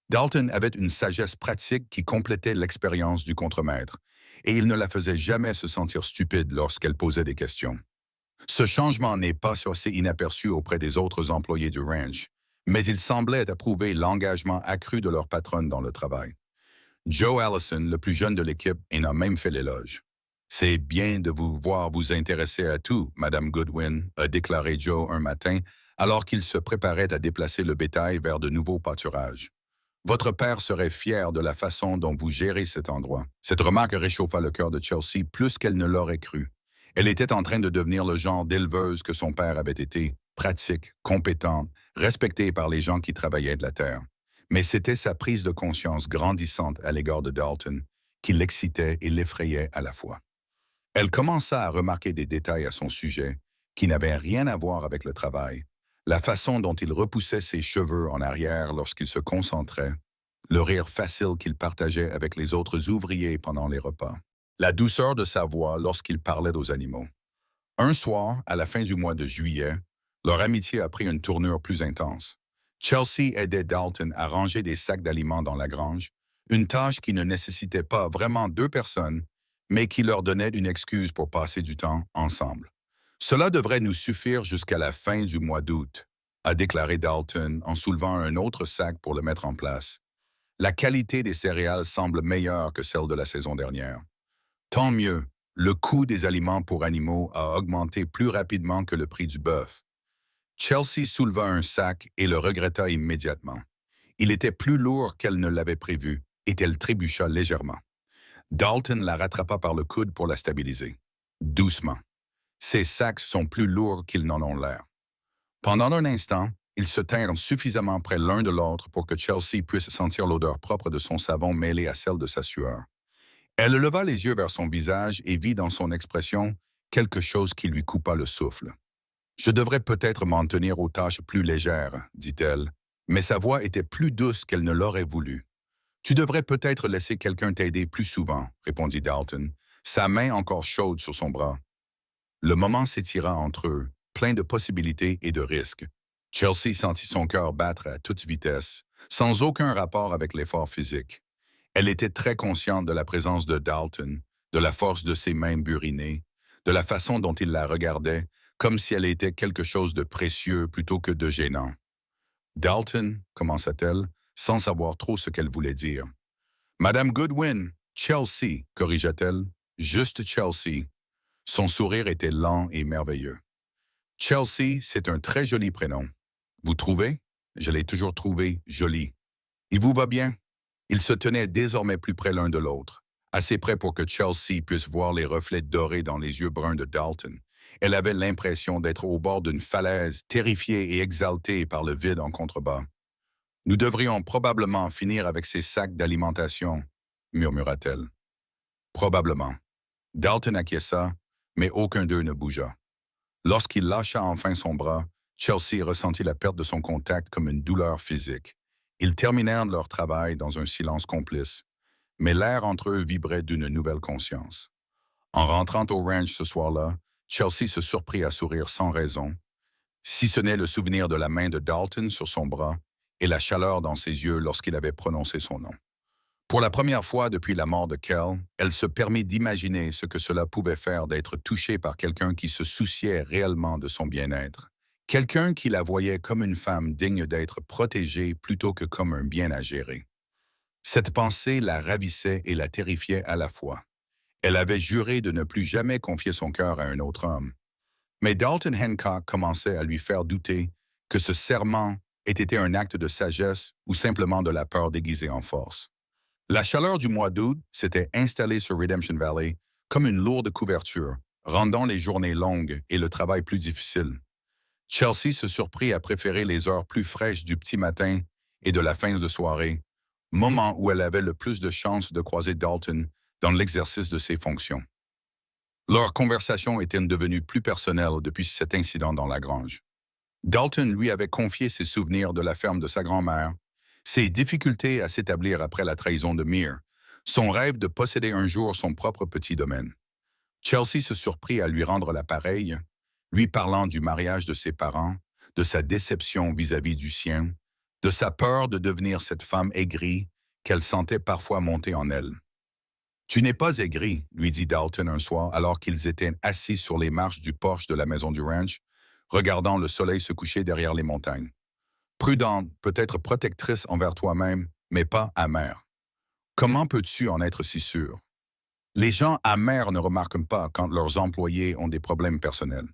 Dalton avait une sagesse pratique qui complétait l'expérience du contremaître, et il ne la faisait jamais se sentir stupide lorsqu'elle posait des questions. Ce changement n'est pas assez inaperçu auprès des autres employés du ranch, mais il semblait approuver l'engagement accru de leur patronne dans le travail. Joe Allison, le plus jeune de l'équipe, en a même fait l'éloge. « C'est bien de vous voir vous intéresser à tout, Madame Goodwin », a déclaré Joe un matin, alors qu'il se préparait à déplacer le bétail vers de nouveaux pâturages. « Votre père serait fier de la façon dont vous gérez cet endroit. » Cette remarque réchauffa le cœur de Chelsea plus qu'elle ne l'aurait cru. Elle était en train de devenir le genre d'éleveuse que son père avait été, pratique, compétente, respectée par les gens qui travaillaient de la terre. Mais c'était sa prise de conscience grandissante à l'égard de Dalton qui l'excitait et l'effrayait à la fois. Elle commença à remarquer des détails à son sujet qui n'avaient rien à voir avec le travail, la façon dont il repoussait ses cheveux en arrière lorsqu'il se concentrait, le rire facile qu'il partageait avec les autres ouvriers pendant les repas, la douceur de sa voix lorsqu'il parlait aux animaux. Un soir, à la fin du mois de juillet, leur amitié a pris une tournure plus intense. Chelsea aidait Dalton à ranger des sacs d'aliments dans la grange, une tâche qui ne nécessitait pas vraiment 2 personnes, mais qui leur donnait une excuse pour passer du temps ensemble. « Cela devrait nous suffire jusqu'à la fin du mois d'août », a déclaré Dalton en soulevant un autre sac pour le mettre en place. La qualité des céréales semble meilleure que celle de la saison dernière. Tant mieux, le coût des aliments pour animaux a augmenté plus rapidement que le prix du bœuf. Chelsea souleva un sac et le regretta immédiatement. Il était plus lourd qu'elle ne l'avait prévu et elle trébucha légèrement. Dalton la rattrapa par le coude pour la stabiliser. Doucement. Ces sacs sont plus lourds qu'ils n'en ont l'air. Pendant un instant, ils se tinrent suffisamment près l'un de l'autre pour que Chelsea puisse sentir l'odeur propre de son savon mêlée à celle de sa sueur. Elle leva les yeux vers son visage et vit dans son expression quelque chose qui lui coupa le souffle. « Je devrais peut-être m'en tenir aux tâches plus légères, dit-elle, mais sa voix était plus douce qu'elle ne l'aurait voulu. « Tu devrais peut-être laisser quelqu'un t'aider plus souvent, répondit Dalton, sa main encore chaude sur son bras. Le moment s'étira entre eux, plein de possibilités et de risques. Chelsea sentit son cœur battre à toute vitesse, sans aucun rapport avec l'effort physique. Elle était très consciente de la présence de Dalton, de la force de ses mains burinées, de la façon dont il la regardait, comme si elle était quelque chose de précieux plutôt que de gênant. Dalton, commença-t-elle, sans savoir trop ce qu'elle voulait dire. Madame Goodwin, Chelsea, corrigea-t-elle, juste Chelsea. Son sourire était lent et merveilleux. Chelsea, c'est un très joli prénom. Vous trouvez? Je l'ai toujours trouvé joli. Il vous va bien? Ils se tenaient désormais plus près l'un de l'autre, assez près pour que Chelsea puisse voir les reflets dorés dans les yeux bruns de Dalton. Elle avait l'impression d'être au bord d'une falaise, terrifiée et exaltée par le vide en contrebas. Nous devrions probablement finir avec ces sacs d'alimentation, murmura-t-elle. Probablement. Dalton acquiesça, mais aucun d'eux ne bougea. Lorsqu'il lâcha enfin son bras, Chelsea ressentit la perte de son contact comme une douleur physique. Ils terminèrent leur travail dans un silence complice, mais l'air entre eux vibrait d'une nouvelle conscience. En rentrant au ranch ce soir-là, Chelsea se surprit à sourire sans raison, si ce n'est le souvenir de la main de Dalton sur son bras et la chaleur dans ses yeux lorsqu'il avait prononcé son nom. Pour la première fois depuis la mort de Kel, elle se permit d'imaginer ce que cela pouvait faire d'être touchée par quelqu'un qui se souciait réellement de son bien-être. Quelqu'un qui la voyait comme une femme digne d'être protégée plutôt que comme un bien à gérer. Cette pensée la ravissait et la terrifiait à la fois. Elle avait juré de ne plus jamais confier son cœur à un autre homme. Mais Dalton Hancock commençait à lui faire douter que ce serment ait été un acte de sagesse ou simplement de la peur déguisée en force. La chaleur du mois d'août s'était installée sur Redemption Valley comme une lourde couverture, rendant les journées longues et le travail plus difficile. Chelsea se surprit à préférer les heures plus fraîches du petit matin et de la fin de soirée, moment où elle avait le plus de chances de croiser Dalton dans l'exercice de ses fonctions. Leur conversation était devenue plus personnelle depuis cet incident dans la grange. Dalton lui avait confié ses souvenirs de la ferme de sa grand-mère, ses difficultés à s'établir après la trahison de Mir, son rêve de posséder un jour son propre petit domaine. Chelsea se surprit à lui rendre l'appareil, lui parlant du mariage de ses parents, de sa déception vis-à-vis du sien, de sa peur de devenir cette femme aigrie qu'elle sentait parfois monter en elle. Tu n'es pas aigri, lui dit Dalton un soir alors qu'ils étaient assis sur les marches du porche de la maison du ranch, regardant le soleil se coucher derrière les montagnes. Prudente, peut-être protectrice envers toi-même, mais pas amère. Comment peux-tu en être si sûr? Les gens amers ne remarquent pas quand leurs employés ont des problèmes personnels.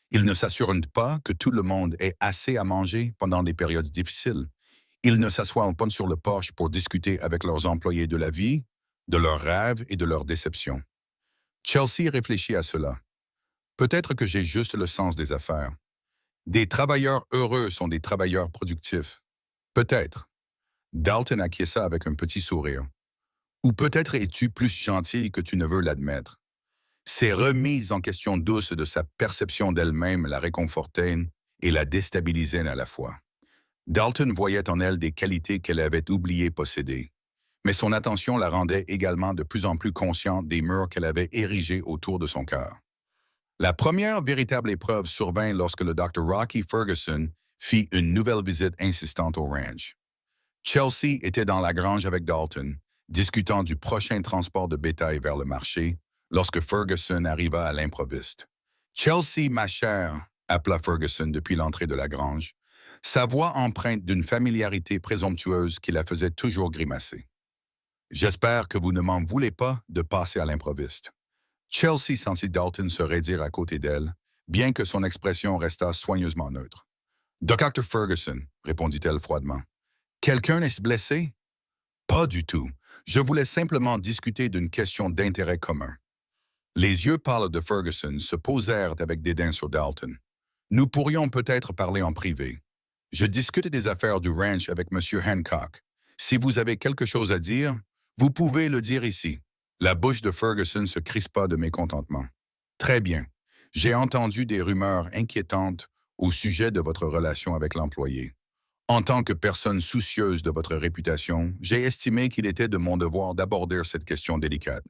Ils ne s'assurent pas que tout le monde ait assez à manger pendant des périodes difficiles. Ils ne s'assoient pas sur le porche pour discuter avec leurs employés de la vie, de leurs rêves et de leurs déceptions. Chelsea réfléchit à cela. Peut-être que j'ai juste le sens des affaires. Des travailleurs heureux sont des travailleurs productifs. Peut-être. Dalton acquiesça avec un petit sourire. Ou peut-être es-tu plus gentil que tu ne veux l'admettre. Ces remises en question douces de sa perception d'elle-même la réconfortaient et la déstabilisaient à la fois. Dalton voyait en elle des qualités qu'elle avait oublié posséder. Mais son attention la rendait également de plus en plus consciente des murs qu'elle avait érigés autour de son cœur. La première véritable épreuve survint lorsque le Dr. Rocky Ferguson fit une nouvelle visite insistante au ranch. Chelsea était dans la grange avec Dalton, discutant du prochain transport de bétail vers le marché, lorsque Ferguson arriva à l'improviste. « Chelsea, ma chère », appela Ferguson depuis l'entrée de la grange, sa voix empreinte d'une familiarité présomptueuse qui la faisait toujours grimacer. « J'espère que vous ne m'en voulez pas de passer à l'improviste. » Chelsea sentit Dalton se raidir à côté d'elle, bien que son expression restât soigneusement neutre. « Dr. Ferguson », répondit-elle froidement. « Quelqu'un est blessé? » « Pas du tout. Je voulais simplement discuter d'une question d'intérêt commun. » Les yeux pâles de Ferguson se posèrent avec dédain sur Dalton. « Nous pourrions peut-être parler en privé. Je discute des affaires du ranch avec M. Hancock. Si vous avez quelque chose à dire, vous pouvez le dire ici. » La bouche de Ferguson se crispa de mécontentement. « Très bien. J'ai entendu des rumeurs inquiétantes au sujet de votre relation avec l'employé. En tant que personne soucieuse de votre réputation, j'ai estimé qu'il était de mon devoir d'aborder cette question délicate. »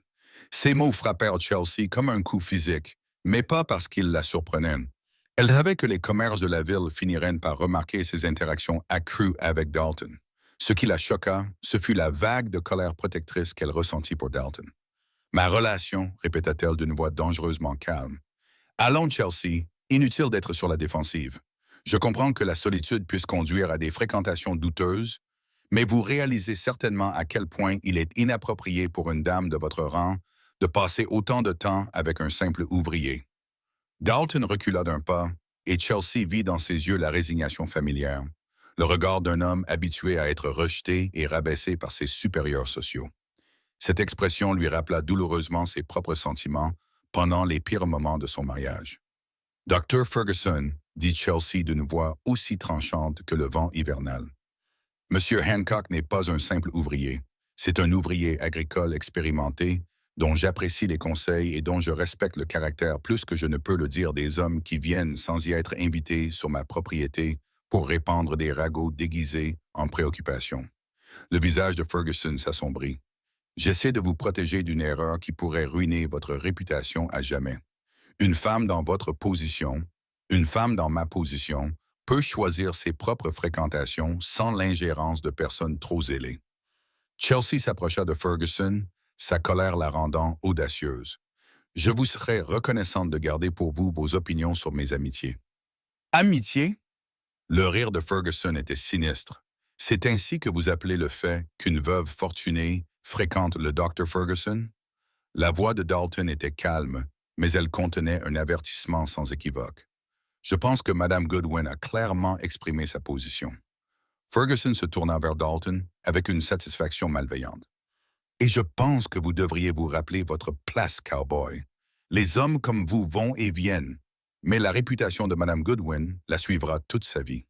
Ces mots frappèrent Chelsea comme un coup physique, mais pas parce qu'ils la surprenaient. Elle savait que les commerces de la ville finiraient par remarquer ses interactions accrues avec Dalton. Ce qui la choqua, ce fut la vague de colère protectrice qu'elle ressentit pour Dalton. Ma relation, répéta-t-elle d'une voix dangereusement calme. Allons, Chelsea, inutile d'être sur la défensive. Je comprends que la solitude puisse conduire à des fréquentations douteuses, mais vous réalisez certainement à quel point il est inapproprié pour une dame de votre rang de passer autant de temps avec un simple ouvrier. Dalton recula d'un pas, et Chelsea vit dans ses yeux la résignation familière, le regard d'un homme habitué à être rejeté et rabaissé par ses supérieurs sociaux. Cette expression lui rappela douloureusement ses propres sentiments pendant les pires moments de son mariage. Dr. Ferguson, dit Chelsea d'une voix aussi tranchante que le vent hivernal. Monsieur Hancock n'est pas un simple ouvrier. C'est un ouvrier agricole expérimenté dont j'apprécie les conseils et dont je respecte le caractère plus que je ne peux le dire des hommes qui viennent sans y être invités sur ma propriété pour répandre des ragots déguisés en préoccupation. Le visage de Ferguson s'assombrit. J'essaie de vous protéger d'une erreur qui pourrait ruiner votre réputation à jamais. Une femme dans votre position, une femme dans ma position, peut choisir ses propres fréquentations sans l'ingérence de personnes trop zélées. Chelsea s'approcha de Ferguson, sa colère la rendant audacieuse. Je vous serais reconnaissante de garder pour vous vos opinions sur mes amitiés. Amitié? Le rire de Ferguson était sinistre. C'est ainsi que vous appelez le fait qu'une veuve fortunée fréquente le Dr. Ferguson? La voix de Dalton était calme, mais elle contenait un avertissement sans équivoque. Je pense que Mme Goodwin a clairement exprimé sa position. Ferguson se tourna vers Dalton avec une satisfaction malveillante. Et je pense que vous devriez vous rappeler votre place, cowboy. Les hommes comme vous vont et viennent, mais la réputation de Mme Goodwin la suivra toute sa vie.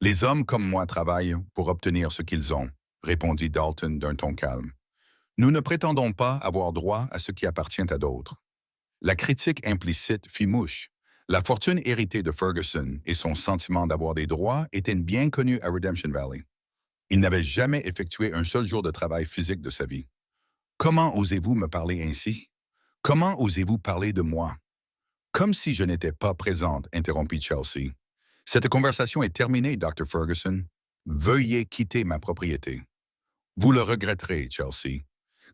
Les hommes comme moi travaillent pour obtenir ce qu'ils ont, répondit Dalton d'un ton calme. Nous ne prétendons pas avoir droit à ce qui appartient à d'autres. La critique implicite fit mouche. La fortune héritée de Ferguson et son sentiment d'avoir des droits étaient bien connus à Redemption Valley. Il n'avait jamais effectué un seul jour de travail physique de sa vie. Comment osez-vous me parler ainsi? Comment osez-vous parler de moi? Comme si je n'étais pas présente, interrompit Chelsea. Cette conversation est terminée, Dr. Ferguson. Veuillez quitter ma propriété. Vous le regretterez, Chelsea.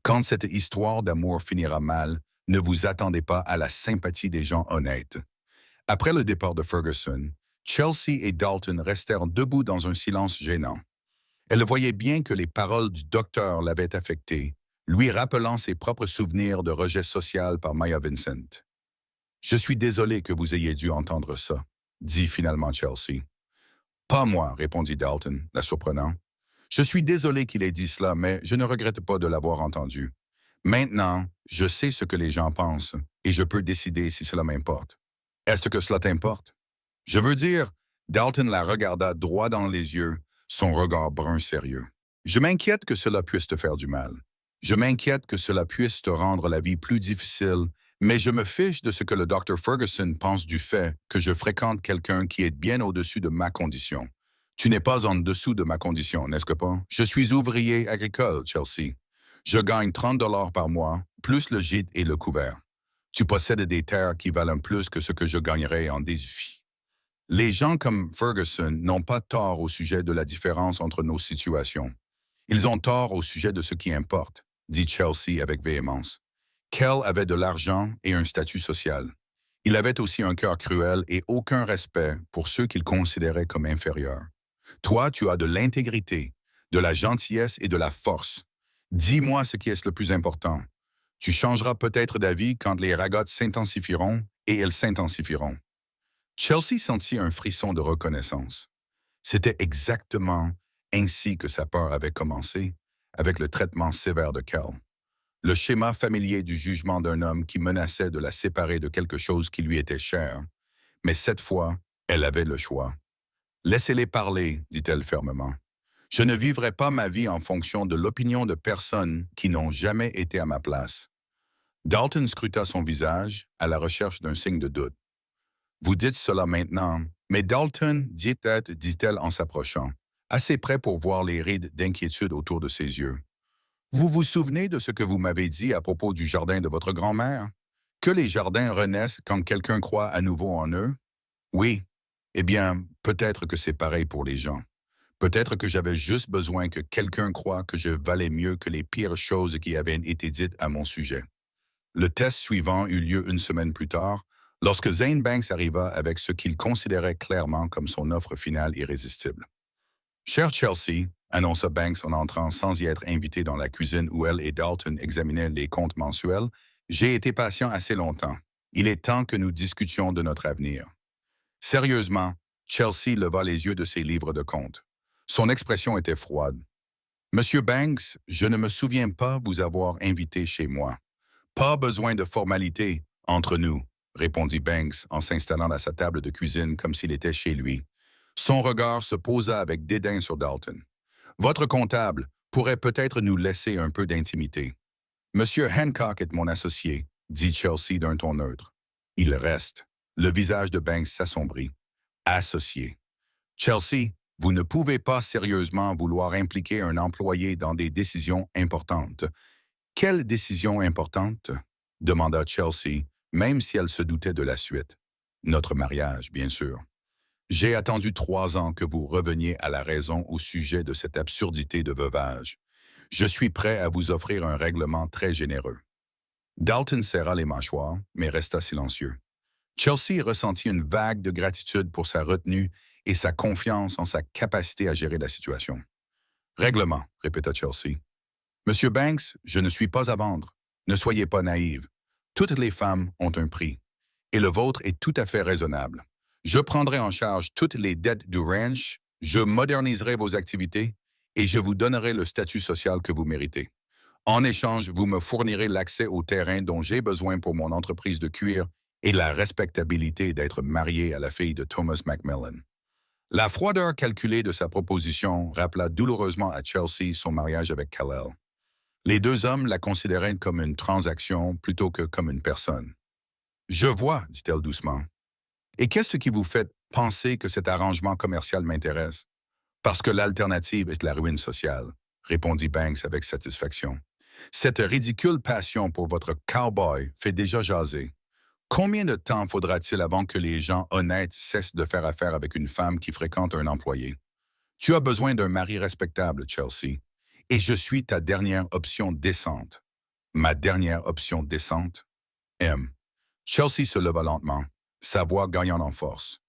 Quand cette histoire d'amour finira mal, ne vous attendez pas à la sympathie des gens honnêtes. Après le départ de Ferguson, Chelsea et Dalton restèrent debout dans un silence gênant. Elle voyait bien que les paroles du docteur l'avaient affecté, lui rappelant ses propres souvenirs de rejet social par Maya Vincent. « Je suis désolé que vous ayez dû entendre ça », dit finalement Chelsea. « Pas moi », répondit Dalton, la surprenant. « Je suis désolé qu'il ait dit cela, mais je ne regrette pas de l'avoir entendu. Maintenant, je sais ce que les gens pensent, et je peux décider si cela m'importe. Est-ce que cela t'importe? » Je veux dire, Dalton la regarda droit dans les yeux, son regard brun sérieux. « Je m'inquiète que cela puisse te faire du mal. Je m'inquiète que cela puisse te rendre la vie plus difficile, mais je me fiche de ce que le Dr. Ferguson pense du fait que je fréquente quelqu'un qui est bien au-dessus de ma condition. Tu n'es pas en dessous de ma condition, n'est-ce que pas? Je suis ouvrier agricole, Chelsea. Je gagne 30 $ par mois, plus le gîte et le couvert. Tu possèdes des terres qui valent plus que ce que je gagnerais en défi. Les gens comme Ferguson n'ont pas tort au sujet de la différence entre nos situations. Ils ont tort au sujet de ce qui importe, dit Chelsea avec véhémence. Kell avait de l'argent et un statut social. Il avait aussi un cœur cruel et aucun respect pour ceux qu'il considérait comme inférieurs. Toi, tu as de l'intégrité, de la gentillesse et de la force. Dis-moi ce qui est le plus important. Tu changeras peut-être d'avis quand les ragottes s'intensifieront, et elles s'intensifieront. Chelsea sentit un frisson de reconnaissance. C'était exactement ainsi que sa peur avait commencé, avec le traitement sévère de Kell. Le schéma familier du jugement d'un homme qui menaçait de la séparer de quelque chose qui lui était cher. Mais cette fois, elle avait le choix. « Laissez-les parler, dit-elle fermement. Je ne vivrai pas ma vie en fonction de l'opinion de personnes qui n'ont jamais été à ma place. » Dalton scruta son visage à la recherche d'un signe de doute. « Vous dites cela maintenant, mais Dalton, dit-elle en s'approchant, assez près pour voir les rides d'inquiétude autour de ses yeux. Vous vous souvenez de ce que vous m'avez dit à propos du jardin de votre grand-mère? Que les jardins renaissent quand quelqu'un croit à nouveau en eux? Oui, eh bien, peut-être que c'est pareil pour les gens. Peut-être que j'avais juste besoin que quelqu'un croie que je valais mieux que les pires choses qui avaient été dites à mon sujet. Le test suivant eut lieu une semaine plus tard, lorsque Zane Banks arriva avec ce qu'il considérait clairement comme son offre finale irrésistible. Cher Chelsea, annonça Banks en entrant sans y être invité dans la cuisine où elle et Dalton examinaient les comptes mensuels, j'ai été patient assez longtemps. Il est temps que nous discutions de notre avenir. Sérieusement, Chelsea leva les yeux de ses livres de comptes. Son expression était froide. Monsieur Banks, je ne me souviens pas vous avoir invité chez moi. Pas besoin de formalité entre nous, répondit Banks en s'installant à sa table de cuisine comme s'il était chez lui. Son regard se posa avec dédain sur Dalton. Votre comptable pourrait peut-être nous laisser un peu d'intimité. Monsieur Hancock est mon associé, dit Chelsea d'un ton neutre. Il reste. Le visage de Banks s'assombrit. Associé. Chelsea, vous ne pouvez pas sérieusement vouloir impliquer un employé dans des décisions importantes. Quelle décision importante? Demanda Chelsea, même si elle se doutait de la suite. Notre mariage, bien sûr. J'ai attendu 3 ans que vous reveniez à la raison au sujet de cette absurdité de veuvage. Je suis prêt à vous offrir un règlement très généreux. Dalton serra les mâchoires, mais resta silencieux. Chelsea ressentit une vague de gratitude pour sa retenue et sa confiance en sa capacité à gérer la situation. Règlement, répéta Chelsea. Monsieur Banks, je ne suis pas à vendre. Ne soyez pas naïve. Toutes les femmes ont un prix, et le vôtre est tout à fait raisonnable. Je prendrai en charge toutes les dettes du ranch, je moderniserai vos activités et je vous donnerai le statut social que vous méritez. En échange, vous me fournirez l'accès au terrain dont j'ai besoin pour mon entreprise de cuir et la respectabilité d'être marié à la fille de Thomas Macmillan. La froideur calculée de sa proposition rappela douloureusement à Chelsea son mariage avec Kal-El. Les deux hommes la considéraient comme une transaction plutôt que comme une personne. Je vois, dit-elle doucement. Et qu'est-ce qui vous fait penser que cet arrangement commercial m'intéresse? Parce que l'alternative est la ruine sociale, répondit Banks avec satisfaction. Cette ridicule passion pour votre cowboy fait déjà jaser. Combien de temps faudra-t-il avant que les gens honnêtes cessent de faire affaire avec une femme qui fréquente un employé? Tu as besoin d'un mari respectable, Chelsea, et je suis ta dernière option décente. Ma dernière option décente? M. Chelsea se leva lentement, sa voix gagnant en force.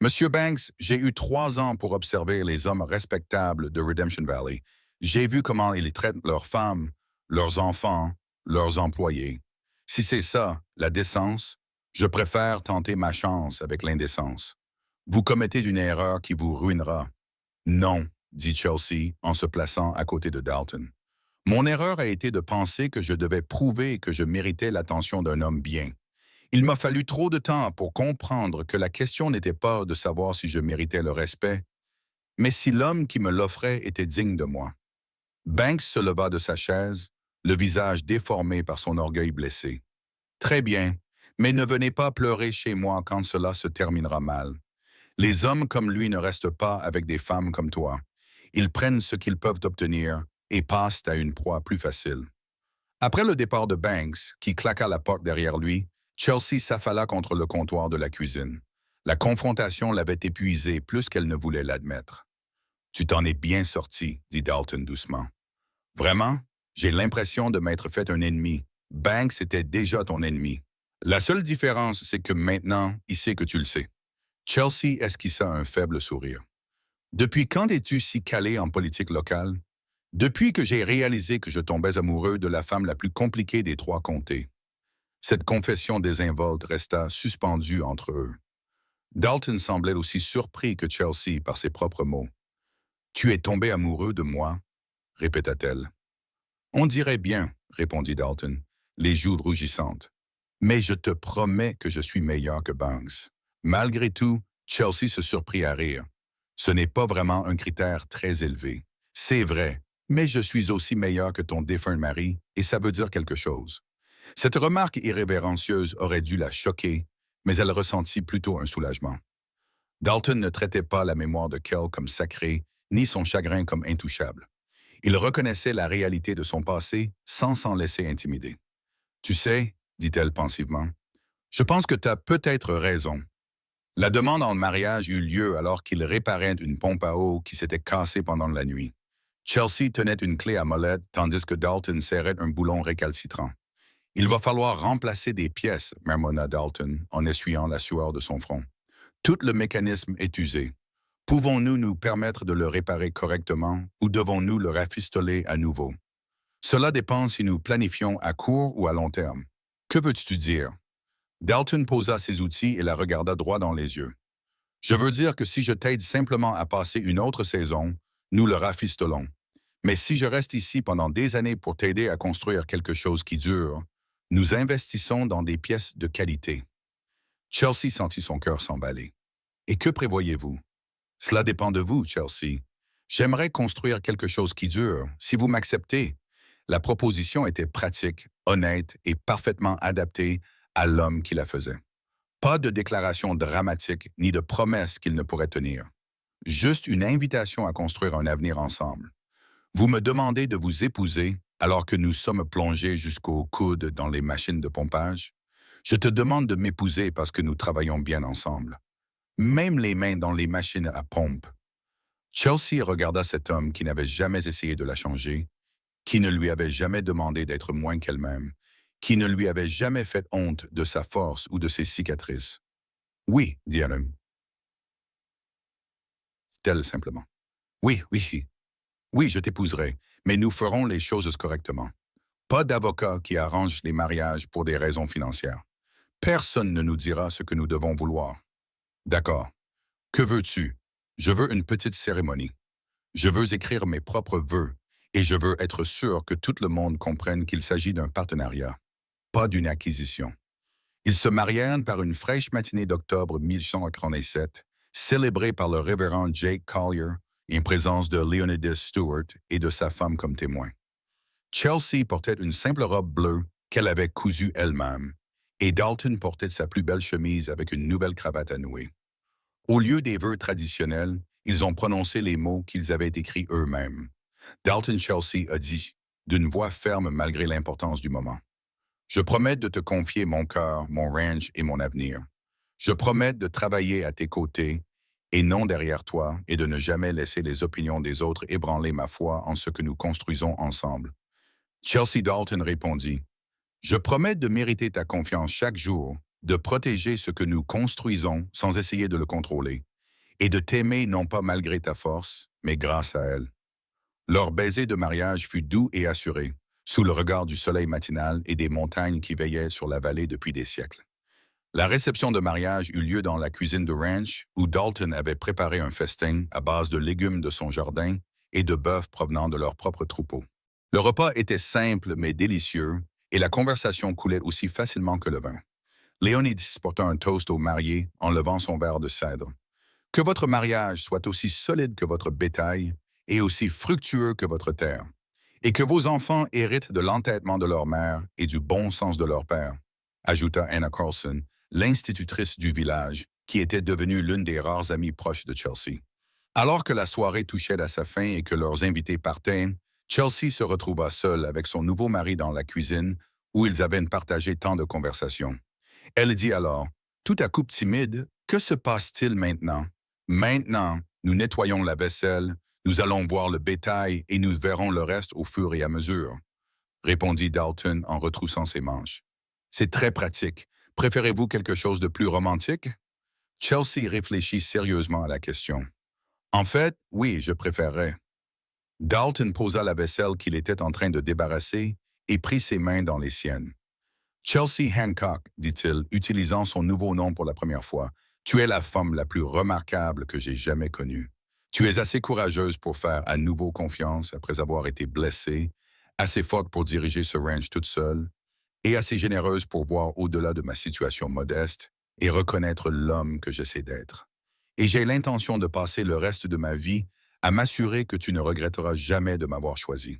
Monsieur Banks, j'ai eu 3 ans pour observer les hommes respectables de Redemption Valley. J'ai vu comment ils traitent leurs femmes, leurs enfants, leurs employés. Si c'est ça, la décence, je préfère tenter ma chance avec l'indécence. Vous commettez une erreur qui vous ruinera. Non, dit Chelsea en se plaçant à côté de Dalton. Mon erreur a été de penser que je devais prouver que je méritais l'attention d'un homme bien. Il m'a fallu trop de temps pour comprendre que la question n'était pas de savoir si je méritais le respect, mais si l'homme qui me l'offrait était digne de moi. Banks se leva de sa chaise, le visage déformé par son orgueil blessé. Très bien, mais ne venez pas pleurer chez moi quand cela se terminera mal. Les hommes comme lui ne restent pas avec des femmes comme toi. Ils prennent ce qu'ils peuvent obtenir et passent à une proie plus facile. Après le départ de Banks, qui claqua la porte derrière lui, Chelsea s'affala contre le comptoir de la cuisine. La confrontation l'avait épuisée plus qu'elle ne voulait l'admettre. Tu t'en es bien sorti, dit Dalton doucement. Vraiment? J'ai l'impression de m'être fait un ennemi. Banks était déjà ton ennemi. La seule différence, c'est que maintenant, il sait que tu le sais. Chelsea esquissa un faible sourire. Depuis quand es-tu si calé en politique locale? Depuis que j'ai réalisé que je tombais amoureux de la femme la plus compliquée des 3 comtés. Cette confession désinvolte resta suspendue entre eux. Dalton semblait aussi surpris que Chelsea par ses propres mots. « Tu es tombé amoureux de moi ?» répéta-t-elle. « On dirait bien, » répondit Dalton, les joues rougissantes. « Mais je te promets que je suis meilleur que Banks. » Malgré tout, Chelsea se surprit à rire. Ce n'est pas vraiment un critère très élevé. C'est vrai, mais je suis aussi meilleur que ton défunt mari, et ça veut dire quelque chose. Cette remarque irrévérencieuse aurait dû la choquer, mais elle ressentit plutôt un soulagement. Dalton ne traitait pas la mémoire de Kell comme sacrée, ni son chagrin comme intouchable. Il reconnaissait la réalité de son passé sans s'en laisser intimider. « Tu sais, dit-elle pensivement, je pense que tu as peut-être raison. La demande en mariage eut lieu alors qu'il réparait une pompe à eau qui s'était cassée pendant la nuit. Chelsea tenait une clé à molette tandis que Dalton serrait un boulon récalcitrant. Il va falloir remplacer des pièces, marmonna Dalton en essuyant la sueur de son front. Tout le mécanisme est usé. Pouvons-nous nous permettre de le réparer correctement ou devons-nous le rafistoler à nouveau? Cela dépend si nous planifions à court ou à long terme. Que veux-tu dire? Dalton posa ses outils et la regarda droit dans les yeux. Je veux dire que si je t'aide simplement à passer une autre saison, nous le rafistolons. Mais si je reste ici pendant des années pour t'aider à construire quelque chose qui dure, nous investissons dans des pièces de qualité. Chelsea sentit son cœur s'emballer. Et que prévoyez-vous? Cela dépend de vous, Chelsea. J'aimerais construire quelque chose qui dure, si vous m'acceptez. La proposition était pratique, honnête et parfaitement adaptée à l'homme qui la faisait. Pas de déclaration dramatique ni de promesse qu'il ne pourrait tenir. Juste une invitation à construire un avenir ensemble. Vous me demandez de vous épouser alors que nous sommes plongés jusqu'au coude dans les machines de pompage. Je te demande de m'épouser parce que nous travaillons bien ensemble. Même les mains dans les machines à pompe. Chelsea regarda cet homme qui n'avait jamais essayé de la changer, qui ne lui avait jamais demandé d'être moins qu'elle-même, qui ne lui avait jamais fait honte de sa force ou de ses cicatrices. Oui, dit Adam, tel simplement. Oui, oui, oui, je t'épouserai, mais nous ferons les choses correctement. Pas d'avocat qui arrange les mariages pour des raisons financières. Personne ne nous dira ce que nous devons vouloir. D'accord. Que veux-tu? Je veux une petite cérémonie. Je veux écrire mes propres vœux et je veux être sûr que tout le monde comprenne qu'il s'agit d'un partenariat, pas d'une acquisition. Ils se marièrent par une fraîche matinée d'octobre 1887, célébrée par le révérend Jake Collier et en présence de Leonidas Stewart et de sa femme comme témoin. Chelsea portait une simple robe bleue qu'elle avait cousue elle-même, et Dalton portait sa plus belle chemise avec une nouvelle cravate à nouer. Au lieu des vœux traditionnels, ils ont prononcé les mots qu'ils avaient écrits eux-mêmes. Dalton Chelsea a dit, d'une voix ferme malgré l'importance du moment. Je promets de te confier mon cœur, mon ranch et mon avenir. Je promets de travailler à tes côtés et non derrière toi et de ne jamais laisser les opinions des autres ébranler ma foi en ce que nous construisons ensemble. Chelsea Dalton répondit, je promets de mériter ta confiance chaque jour, de protéger ce que nous construisons sans essayer de le contrôler, et de t'aimer non pas malgré ta force, mais grâce à elle. Leur baiser de mariage fut doux et assuré, sous le regard du soleil matinal et des montagnes qui veillaient sur la vallée depuis des siècles. La réception de mariage eut lieu dans la cuisine du ranch où Dalton avait préparé un festin à base de légumes de son jardin et de bœuf provenant de leur propre troupeau. Le repas était simple mais délicieux et la conversation coulait aussi facilement que le vin. Léonidas porta un toast aux mariés en levant son verre de cèdre. Que votre mariage soit aussi solide que votre bétail et aussi fructueux que votre terre, et que vos enfants héritent de l'entêtement de leur mère et du bon sens de leur père, ajouta Anna Carlson, l'institutrice du village, qui était devenue l'une des rares amies proches de Chelsea. Alors que la soirée touchait à sa fin et que leurs invités partaient, Chelsea se retrouva seule avec son nouveau mari dans la cuisine où ils avaient partagé tant de conversations. Elle dit alors, tout à coup timide, que se passe-t-il maintenant? Maintenant, nous nettoyons la vaisselle, nous allons voir le bétail et nous verrons le reste au fur et à mesure, répondit Dalton en retroussant ses manches. C'est très pratique. Préférez-vous quelque chose de plus romantique? Chelsea réfléchit sérieusement à la question. En fait, oui, je préférerais. Dalton posa la vaisselle qu'il était en train de débarrasser et prit ses mains dans les siennes. Chelsea Hancock, dit-il, utilisant son nouveau nom pour la première fois, tu es la femme la plus remarquable que j'ai jamais connue. Tu es assez courageuse pour faire à nouveau confiance après avoir été blessée, assez forte pour diriger ce ranch toute seule, et assez généreuse pour voir au-delà de ma situation modeste et reconnaître l'homme que j'essaie d'être. Et j'ai l'intention de passer le reste de ma vie à m'assurer que tu ne regretteras jamais de m'avoir choisi.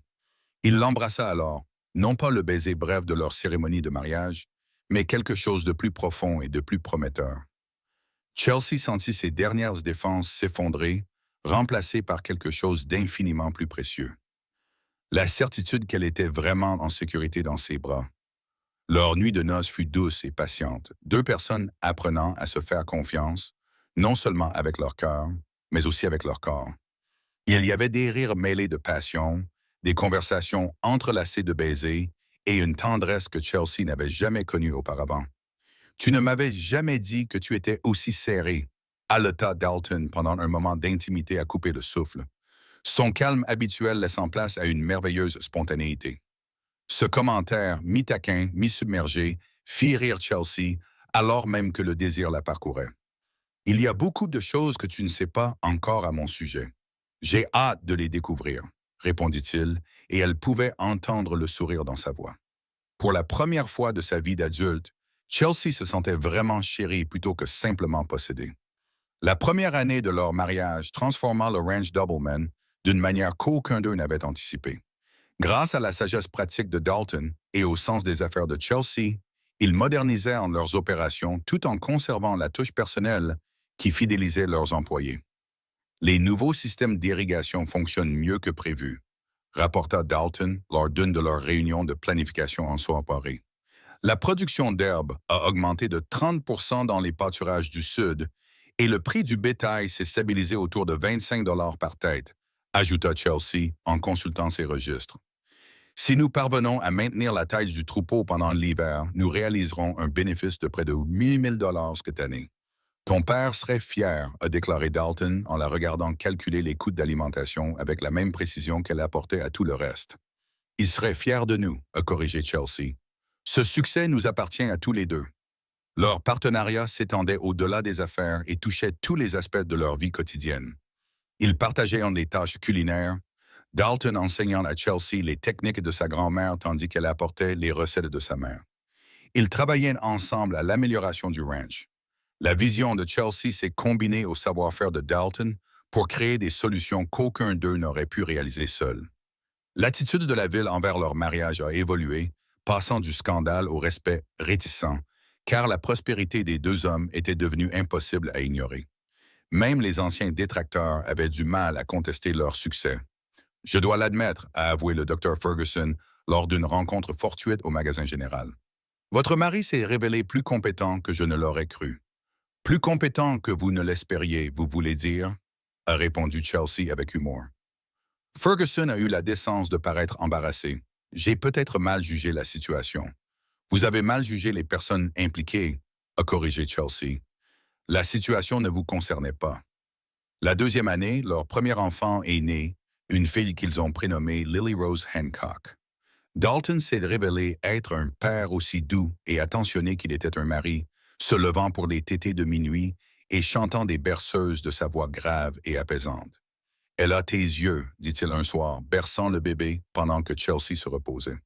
Il l'embrassa alors, non pas le baiser bref de leur cérémonie de mariage, mais quelque chose de plus profond et de plus prometteur. Chelsea sentit ses dernières défenses s'effondrer, remplacées par quelque chose d'infiniment plus précieux. La certitude qu'elle était vraiment en sécurité dans ses bras. Leur nuit de noces fut douce et patiente, deux personnes apprenant à se faire confiance, non seulement avec leur cœur, mais aussi avec leur corps. Il y avait des rires mêlés de passion, des conversations entrelacées de baisers et une tendresse que Chelsea n'avait jamais connue auparavant. Tu ne m'avais jamais dit que tu étais aussi serré, haleta Dalton pendant un moment d'intimité à couper le souffle, son calme habituel laissant place à une merveilleuse spontanéité. Ce commentaire, mi-taquin, mi-submergé, fit rire Chelsea, alors même que le désir la parcourait. Il y a beaucoup de choses que tu ne sais pas encore à mon sujet. J'ai hâte de les découvrir, répondit-il, et elle pouvait entendre le sourire dans sa voix. Pour la première fois de sa vie d'adulte, Chelsea se sentait vraiment chérie plutôt que simplement possédée. La première année de leur mariage transforma le ranch Doubleman d'une manière qu'aucun d'eux n'avait anticipée. Grâce à la sagesse pratique de Dalton et au sens des affaires de Chelsea, ils modernisèrent leurs opérations tout en conservant la touche personnelle qui fidélisait leurs employés. Les nouveaux systèmes d'irrigation fonctionnent mieux que prévu, rapporta Dalton lors d'une de leurs réunions de planification en soirée. La production d'herbe a augmenté de 30% dans les pâturages du Sud et le prix du bétail s'est stabilisé autour de 25 par tête, ajouta Chelsea en consultant ses registres. Si nous parvenons à maintenir la taille du troupeau pendant l'hiver, nous réaliserons un bénéfice de près de 1 000 cette année. Ton père serait fier, a déclaré Dalton en la regardant calculer les coûts d'alimentation avec la même précision qu'elle apportait à tout le reste. Il serait fier de nous, a corrigé Chelsea. Ce succès nous appartient à tous les deux. Leur partenariat s'étendait au-delà des affaires et touchait tous les aspects de leur vie quotidienne. Ils partageaient des tâches culinaires, Dalton enseignant à Chelsea les techniques de sa grand-mère tandis qu'elle apportait les recettes de sa mère. Ils travaillaient ensemble à l'amélioration du ranch. La vision de Chelsea s'est combinée au savoir-faire de Dalton pour créer des solutions qu'aucun d'eux n'aurait pu réaliser seul. L'attitude de la ville envers leur mariage a évolué, passant du scandale au respect réticent, car la prospérité des deux hommes était devenue impossible à ignorer. Même les anciens détracteurs avaient du mal à contester leur succès. Je dois l'admettre, a avoué le Dr. Ferguson lors d'une rencontre fortuite au magasin général. Votre mari s'est révélé plus compétent que je ne l'aurais cru. Plus compétent que vous ne l'espériez, vous voulez dire, a répondu Chelsea avec humour. Ferguson a eu la décence de paraître embarrassé. J'ai peut-être mal jugé la situation. Vous avez mal jugé les personnes impliquées, a corrigé Chelsea. La situation ne vous concernait pas. La deuxième année, leur premier enfant est né, une fille qu'ils ont prénommée Lily Rose Hancock. Dalton s'est révélé être un père aussi doux et attentionné qu'il était un mari, se levant pour les tétés de minuit et chantant des berceuses de sa voix grave et apaisante. Elle a tes yeux, dit-il un soir, berçant le bébé pendant que Chelsea se reposait.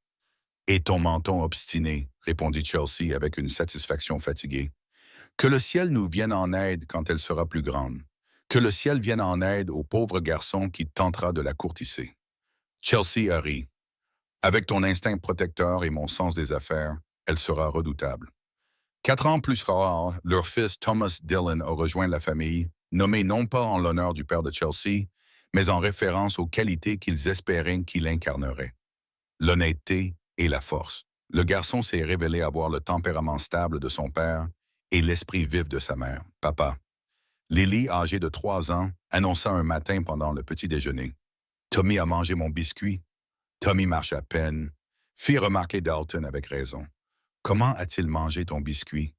Et ton menton obstiné, répondit Chelsea avec une satisfaction fatiguée. Que le ciel nous vienne en aide quand elle sera plus grande. Que le ciel vienne en aide au pauvre garçon qui tentera de la courtiser. Chelsea a ri. Avec ton instinct protecteur et mon sens des affaires, elle sera redoutable. 4 ans plus tard, leur fils Thomas Dillon a rejoint la famille, nommé non pas en l'honneur du père de Chelsea, mais en référence aux qualités qu'ils espéraient qu'il incarnerait. L'honnêteté et la force. Le garçon s'est révélé avoir le tempérament stable de son père et l'esprit vif de sa mère, papa. Lily, âgée de 3 ans, annonça un matin pendant le petit déjeuner. « Tommy a mangé mon biscuit. » Tommy marche à peine, fit remarquer Dalton avec raison. « Comment a-t-il mangé ton biscuit? »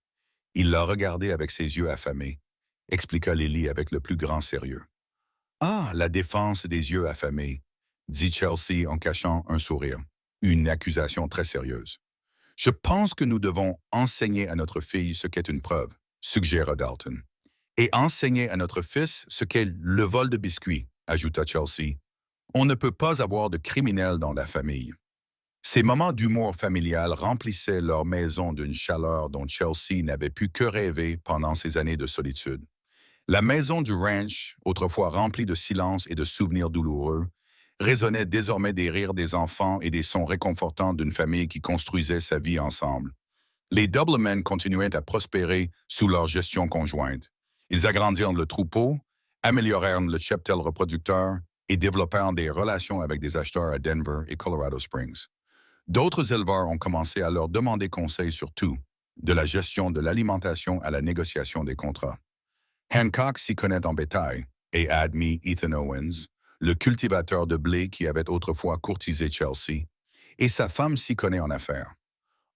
Il l'a regardé avec ses yeux affamés, expliqua Lily avec le plus grand sérieux. « Ah, la défense des yeux affamés, » dit Chelsea en cachant un sourire, une accusation très sérieuse. « Je pense que nous devons enseigner à notre fille ce qu'est une preuve, » suggéra Dalton. « Et enseigner à notre fils ce qu'est le vol de biscuits, » ajouta Chelsea. « On ne peut pas avoir de criminels dans la famille. » Ces moments d'humour familial remplissaient leur maison d'une chaleur dont Chelsea n'avait pu que rêver pendant ses années de solitude. La maison du ranch, autrefois remplie de silence et de souvenirs douloureux, résonnait désormais des rires des enfants et des sons réconfortants d'une famille qui construisait sa vie ensemble. Les Doublemen continuaient à prospérer sous leur gestion conjointe. Ils agrandirent le troupeau, améliorèrent le cheptel reproducteur et développèrent des relations avec des acheteurs à Denver et Colorado Springs. D'autres éleveurs ont commencé à leur demander conseil sur tout, de la gestion de l'alimentation à la négociation des contrats. Hancock s'y connaît en bétail et a admis Ethan Owens, le cultivateur de blé qui avait autrefois courtisé Chelsea, et sa femme s'y connaît en affaires.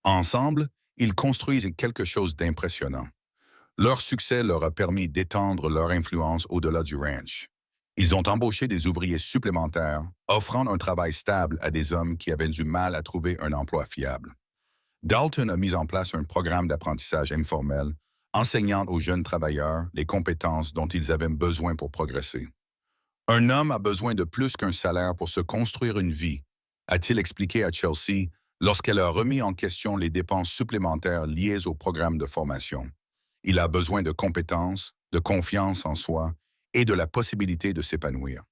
Ensemble, ils construisent quelque chose d'impressionnant. Leur succès leur a permis d'étendre leur influence au-delà du ranch. Ils ont embauché des ouvriers supplémentaires, offrant un travail stable à des hommes qui avaient du mal à trouver un emploi fiable. Dalton a mis en place un programme d'apprentissage informel, enseignant aux jeunes travailleurs les compétences dont ils avaient besoin pour progresser. Un homme a besoin de plus qu'un salaire pour se construire une vie, a-t-il expliqué à Chelsea lorsqu'elle a remis en question les dépenses supplémentaires liées au programme de formation. Il a besoin de compétences, de confiance en soi et de la possibilité de s'épanouir.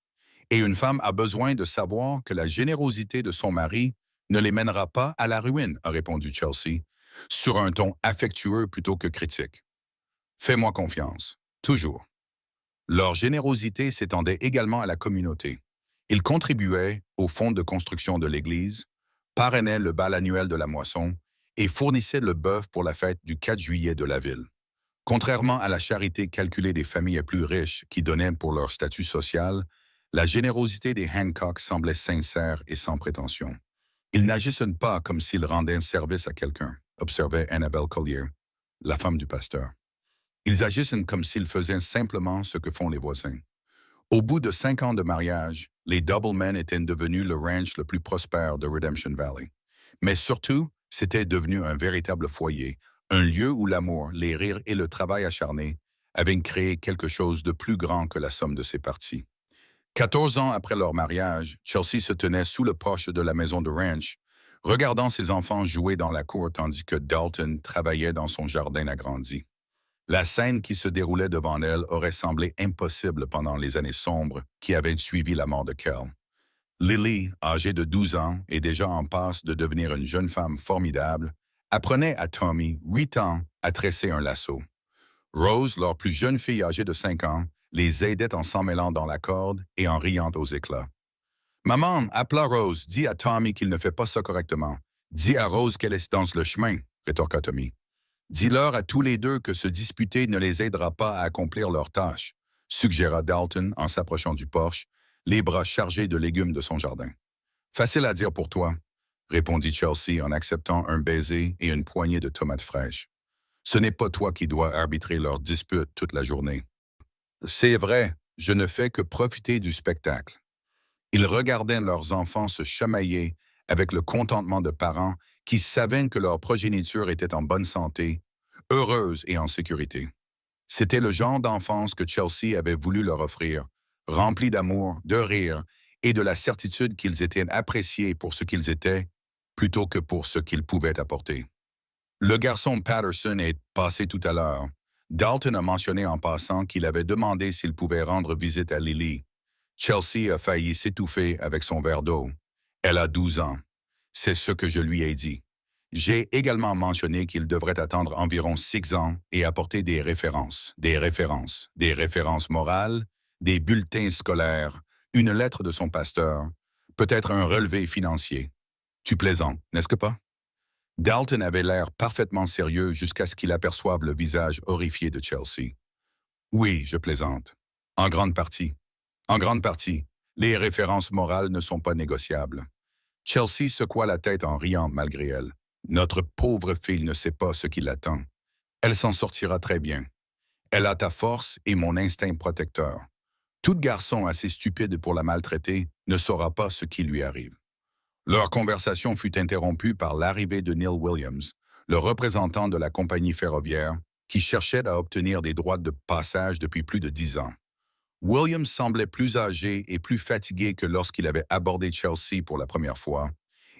Et une femme a besoin de savoir que la générosité de son mari ne les mènera pas à la ruine, a répondu Chelsea, sur un ton affectueux plutôt que critique. Fais-moi confiance, toujours. Leur générosité s'étendait également à la communauté. Ils contribuaient au fonds de construction de l'Église, parrainaient le bal annuel de la moisson et fournissaient le bœuf pour la fête du 4 juillet de la ville. Contrairement à la charité calculée des familles plus riches qui donnaient pour leur statut social, la générosité des Hancock semblait sincère et sans prétention. Ils n'agissent pas comme s'ils rendaient un service à quelqu'un, observait Annabelle Collier, la femme du pasteur. Ils agissent comme s'ils faisaient simplement ce que font les voisins. Au bout de 5 ans de mariage, les Doublemen étaient devenus le ranch le plus prospère de Redemption Valley. Mais surtout, c'était devenu un véritable foyer, un lieu où l'amour, les rires et le travail acharné avaient créé quelque chose de plus grand que la somme de ses parties. 14 ans après leur mariage, Chelsea se tenait sous le porche de la maison de ranch, regardant ses enfants jouer dans la cour tandis que Dalton travaillait dans son jardin agrandi. La scène qui se déroulait devant elle aurait semblé impossible pendant les années sombres qui avaient suivi la mort de Kel. Lily, âgée de 12 ans et déjà en passe de devenir une jeune femme formidable, apprenait à Tommy, 8 ans, à tresser un lasso. Rose, leur plus jeune fille âgée de 5 ans, les aidait en s'emmêlant dans la corde et en riant aux éclats. « Maman, appela Rose, dis à Tommy qu'il ne fait pas ça correctement. Dis à Rose qu'elle est dans le chemin, » rétorqua Tommy. « Dis-leur à tous les deux que se disputer ne les aidera pas à accomplir leurs tâches, » suggéra Dalton en s'approchant du porche, les bras chargés de légumes de son jardin. « Facile à dire pour toi, » répondit Chelsea en acceptant un baiser et une poignée de tomates fraîches. « Ce n'est pas toi qui dois arbitrer leurs disputes toute la journée. »« C'est vrai, je ne fais que profiter du spectacle. » Ils regardaient leurs enfants se chamailler avec le contentement de parents qui savaient que leur progéniture était en bonne santé, heureuse et en sécurité. C'était le genre d'enfance que Chelsea avait voulu leur offrir, rempli d'amour, de rire et de la certitude qu'ils étaient appréciés pour ce qu'ils étaient, plutôt que pour ce qu'ils pouvaient apporter. Le garçon Patterson est passé tout à l'heure. Dalton a mentionné en passant qu'il avait demandé s'il pouvait rendre visite à Lily. Chelsea a failli s'étouffer avec son verre d'eau. Elle a 12 ans. C'est ce que je lui ai dit. J'ai également mentionné qu'il devrait attendre environ 6 ans et apporter des références morales, des bulletins scolaires, une lettre de son pasteur, peut-être un relevé financier. Tu plaisantes, n'est-ce que pas? Dalton avait l'air parfaitement sérieux jusqu'à ce qu'il aperçoive le visage horrifié de Chelsea. Oui, je plaisante. En grande partie. En grande partie, les références morales ne sont pas négociables. Chelsea secoua la tête en riant malgré elle. Notre pauvre fille ne sait pas ce qui l'attend. Elle s'en sortira très bien. Elle a ta force et mon instinct protecteur. Tout garçon assez stupide pour la maltraiter ne saura pas ce qui lui arrive. Leur conversation fut interrompue par l'arrivée de Neil Williams, le représentant de la compagnie ferroviaire, qui cherchait à obtenir des droits de passage depuis plus de 10 ans. Williams semblait plus âgé et plus fatigué que lorsqu'il avait abordé Chelsea pour la première fois,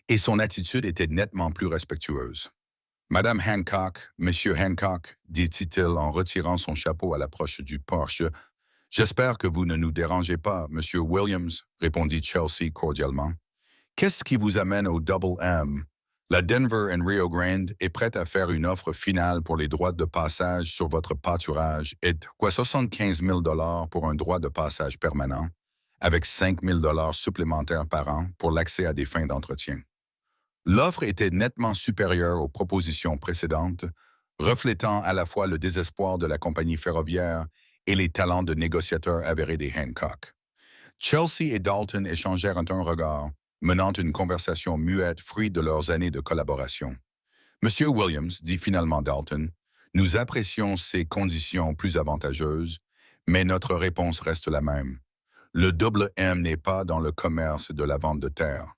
et son attitude était nettement plus respectueuse. « Madame Hancock, Monsieur Hancock, dit-il en retirant son chapeau à l'approche du porche. « J'espère que vous ne nous dérangez pas, Monsieur Williams, » répondit Chelsea cordialement. « Qu'est-ce qui vous amène au Double M? La Denver and Rio Grande est prête à faire une offre finale pour les droits de passage sur votre pâturage et 75 000 $ pour un droit de passage permanent, avec 5 000 $ supplémentaires par an pour l'accès à des fins d'entretien. » L'offre était nettement supérieure aux propositions précédentes, reflétant à la fois le désespoir de la compagnie ferroviaire et les talents de négociateur avérés des Hancock. Chelsea et Dalton échangèrent un regard, menant une conversation muette fruit de leurs années de collaboration. Monsieur Williams, dit finalement Dalton, nous apprécions ces conditions plus avantageuses, mais notre réponse reste la même. Le double M n'est pas dans le commerce de la vente de terre.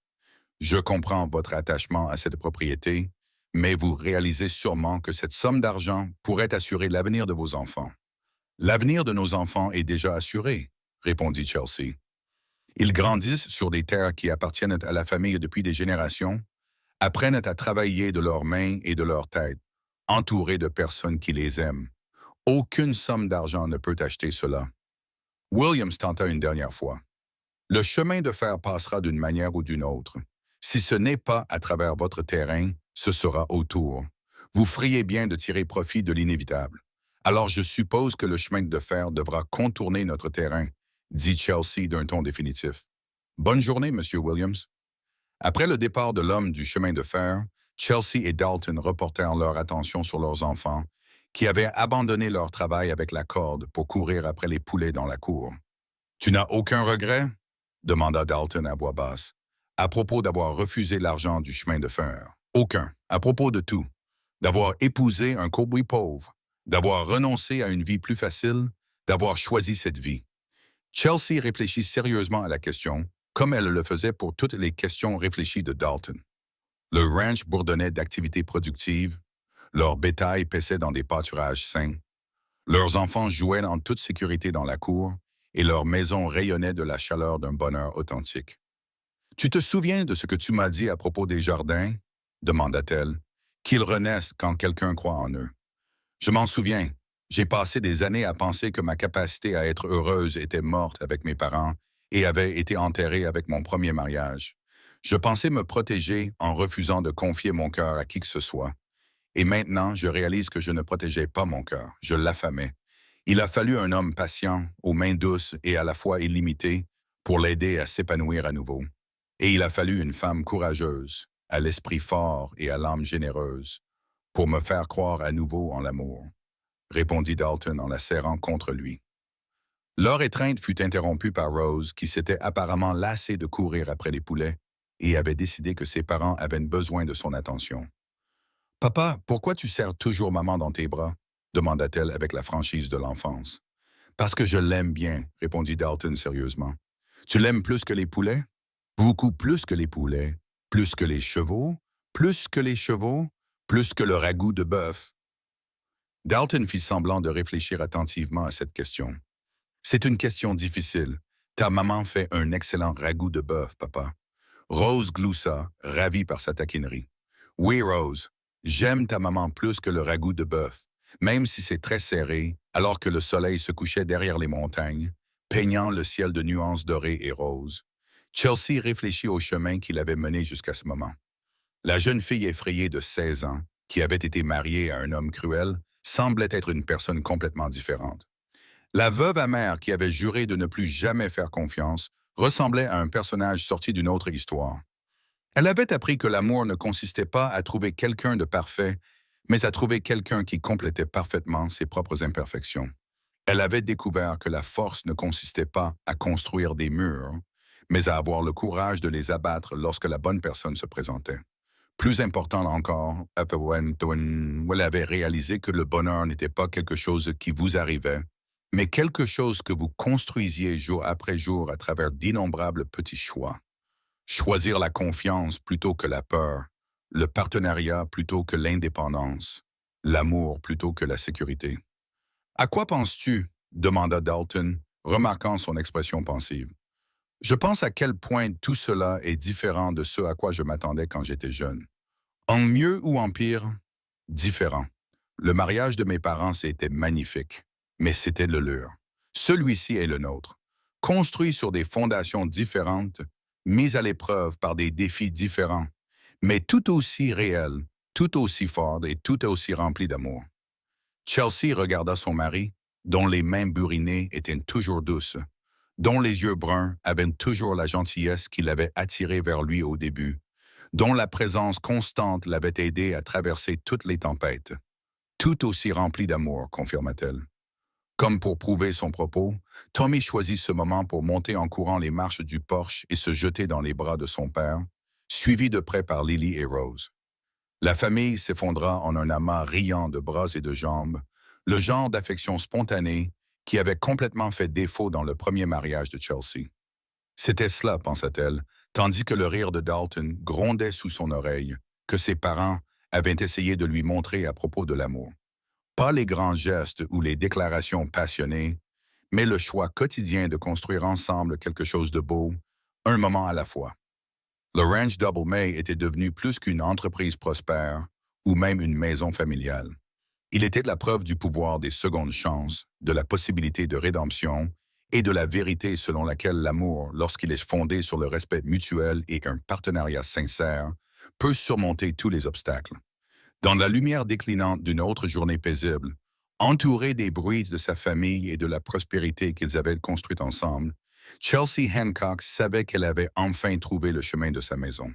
Je comprends votre attachement à cette propriété, mais vous réalisez sûrement que cette somme d'argent pourrait assurer l'avenir de vos enfants. L'avenir de nos enfants est déjà assuré, répondit Chelsea. Ils grandissent sur des terres qui appartiennent à la famille depuis des générations, apprennent à travailler de leurs mains et de leur tête, entourés de personnes qui les aiment. Aucune somme d'argent ne peut acheter cela. Williams tenta une dernière fois. Le chemin de fer passera d'une manière ou d'une autre. Si ce n'est pas à travers votre terrain, ce sera autour. Vous feriez bien de tirer profit de l'inévitable. Alors je suppose que le chemin de fer devra contourner notre terrain, dit Chelsea d'un ton définitif. Bonne journée, Monsieur Williams. Après le départ de l'homme du chemin de fer, Chelsea et Dalton reportèrent leur attention sur leurs enfants, qui avaient abandonné leur travail avec la corde pour courir après les poulets dans la cour. « Tu n'as aucun regret ?» demanda Dalton à voix basse. « À propos d'avoir refusé l'argent du chemin de fer. »« Aucun. À propos de tout. D'avoir épousé un cow-boy pauvre, d'avoir renoncé à une vie plus facile, d'avoir choisi cette vie. » Chelsea réfléchit sérieusement à la question, comme elle le faisait pour toutes les questions réfléchies de Dalton. Le ranch bourdonnait d'activités productives, leur bétail paissait dans des pâturages sains, leurs enfants jouaient en toute sécurité dans la cour, et leur maison rayonnait de la chaleur d'un bonheur authentique. « Tu te souviens de ce que tu m'as dit à propos des jardins ?» demanda-t-elle. « Qu'ils renaissent quand quelqu'un croit en eux. » « Je m'en souviens. J'ai passé des années à penser que ma capacité à être heureuse était morte avec mes parents et avait été enterrée avec mon premier mariage. Je pensais me protéger en refusant de confier mon cœur à qui que ce soit. Et maintenant, je réalise que je ne protégeais pas mon cœur, je l'affamais. Il a fallu un homme patient, aux mains douces et à la fois illimitées, pour l'aider à s'épanouir à nouveau. Et il a fallu une femme courageuse, à l'esprit fort et à l'âme généreuse, pour me faire croire à nouveau en l'amour, répondit Dalton en la serrant contre lui. Leur étreinte fut interrompue par Rose, qui s'était apparemment lassée de courir après les poulets et avait décidé que ses parents avaient besoin de son attention. « Papa, pourquoi tu serres toujours maman dans tes bras ?» demanda-t-elle avec la franchise de l'enfance. « Parce que je l'aime bien, » répondit Dalton sérieusement. « Tu l'aimes plus que les poulets? »« Beaucoup plus que les poulets. Plus que les chevaux? Plus que les chevaux? Plus que le ragoût de bœuf? » Dalton fit semblant de réfléchir attentivement à cette question. « C'est une question difficile. Ta maman fait un excellent ragoût de bœuf, papa. » Rose gloussa, ravie par sa taquinerie. « Oui, Rose, j'aime ta maman plus que le ragoût de bœuf, même si c'est très serré, alors que le soleil se couchait derrière les montagnes, peignant le ciel de nuances dorées et roses. » Chelsea réfléchit au chemin qu'il avait mené jusqu'à ce moment. La jeune fille effrayée de 16 ans, qui avait été mariée à un homme cruel, semblait être une personne complètement différente. La veuve amère qui avait juré de ne plus jamais faire confiance ressemblait à un personnage sorti d'une autre histoire. Elle avait appris que l'amour ne consistait pas à trouver quelqu'un de parfait, mais à trouver quelqu'un qui complétait parfaitement ses propres imperfections. Elle avait découvert que la force ne consistait pas à construire des murs, mais à avoir le courage de les abattre lorsque la bonne personne se présentait. Plus important encore, elle avait réalisé que le bonheur n'était pas quelque chose qui vous arrivait, mais quelque chose que vous construisiez jour après jour à travers d'innombrables petits choix. Choisir la confiance plutôt que la peur, le partenariat plutôt que l'indépendance, l'amour plutôt que la sécurité. « À quoi penses-tu » demanda Dalton, remarquant son expression pensive. « Je pense à quel point tout cela est différent de ce à quoi je m'attendais quand j'étais jeune. En mieux ou en pire, différent. Le mariage de mes parents, c'était magnifique, mais c'était le leur. Celui-ci est le nôtre. Construit sur des fondations différentes, mis à l'épreuve par des défis différents, mais tout aussi réels, tout aussi forts et tout aussi remplis d'amour. » Chelsea regarda son mari, dont les mains burinées étaient toujours douces, dont les yeux bruns avaient toujours la gentillesse qui l'avait attiré vers lui au début, dont la présence constante l'avait aidé à traverser toutes les tempêtes. Tout aussi rempli d'amour, confirma-t-elle. Comme pour prouver son propos, Tommy choisit ce moment pour monter en courant les marches du porche et se jeter dans les bras de son père, suivi de près par Lily et Rose. La famille s'effondra en un amas riant de bras et de jambes, le genre d'affection spontanée qui avait complètement fait défaut dans le premier mariage de Chelsea. C'était cela, pensa-t-elle, tandis que le rire de Dalton grondait sous son oreille, que ses parents avaient essayé de lui montrer à propos de l'amour. Pas les grands gestes ou les déclarations passionnées, mais le choix quotidien de construire ensemble quelque chose de beau, un moment à la fois. Le Ranch Double May était devenu plus qu'une entreprise prospère ou même une maison familiale. Il était la preuve du pouvoir des secondes chances, de la possibilité de rédemption et de la vérité selon laquelle l'amour, lorsqu'il est fondé sur le respect mutuel et un partenariat sincère, peut surmonter tous les obstacles. Dans la lumière déclinante d'une autre journée paisible, entouré des bruits de sa famille et de la prospérité qu'ils avaient construite ensemble, Chelsea Hancock savait qu'elle avait enfin trouvé le chemin de sa maison.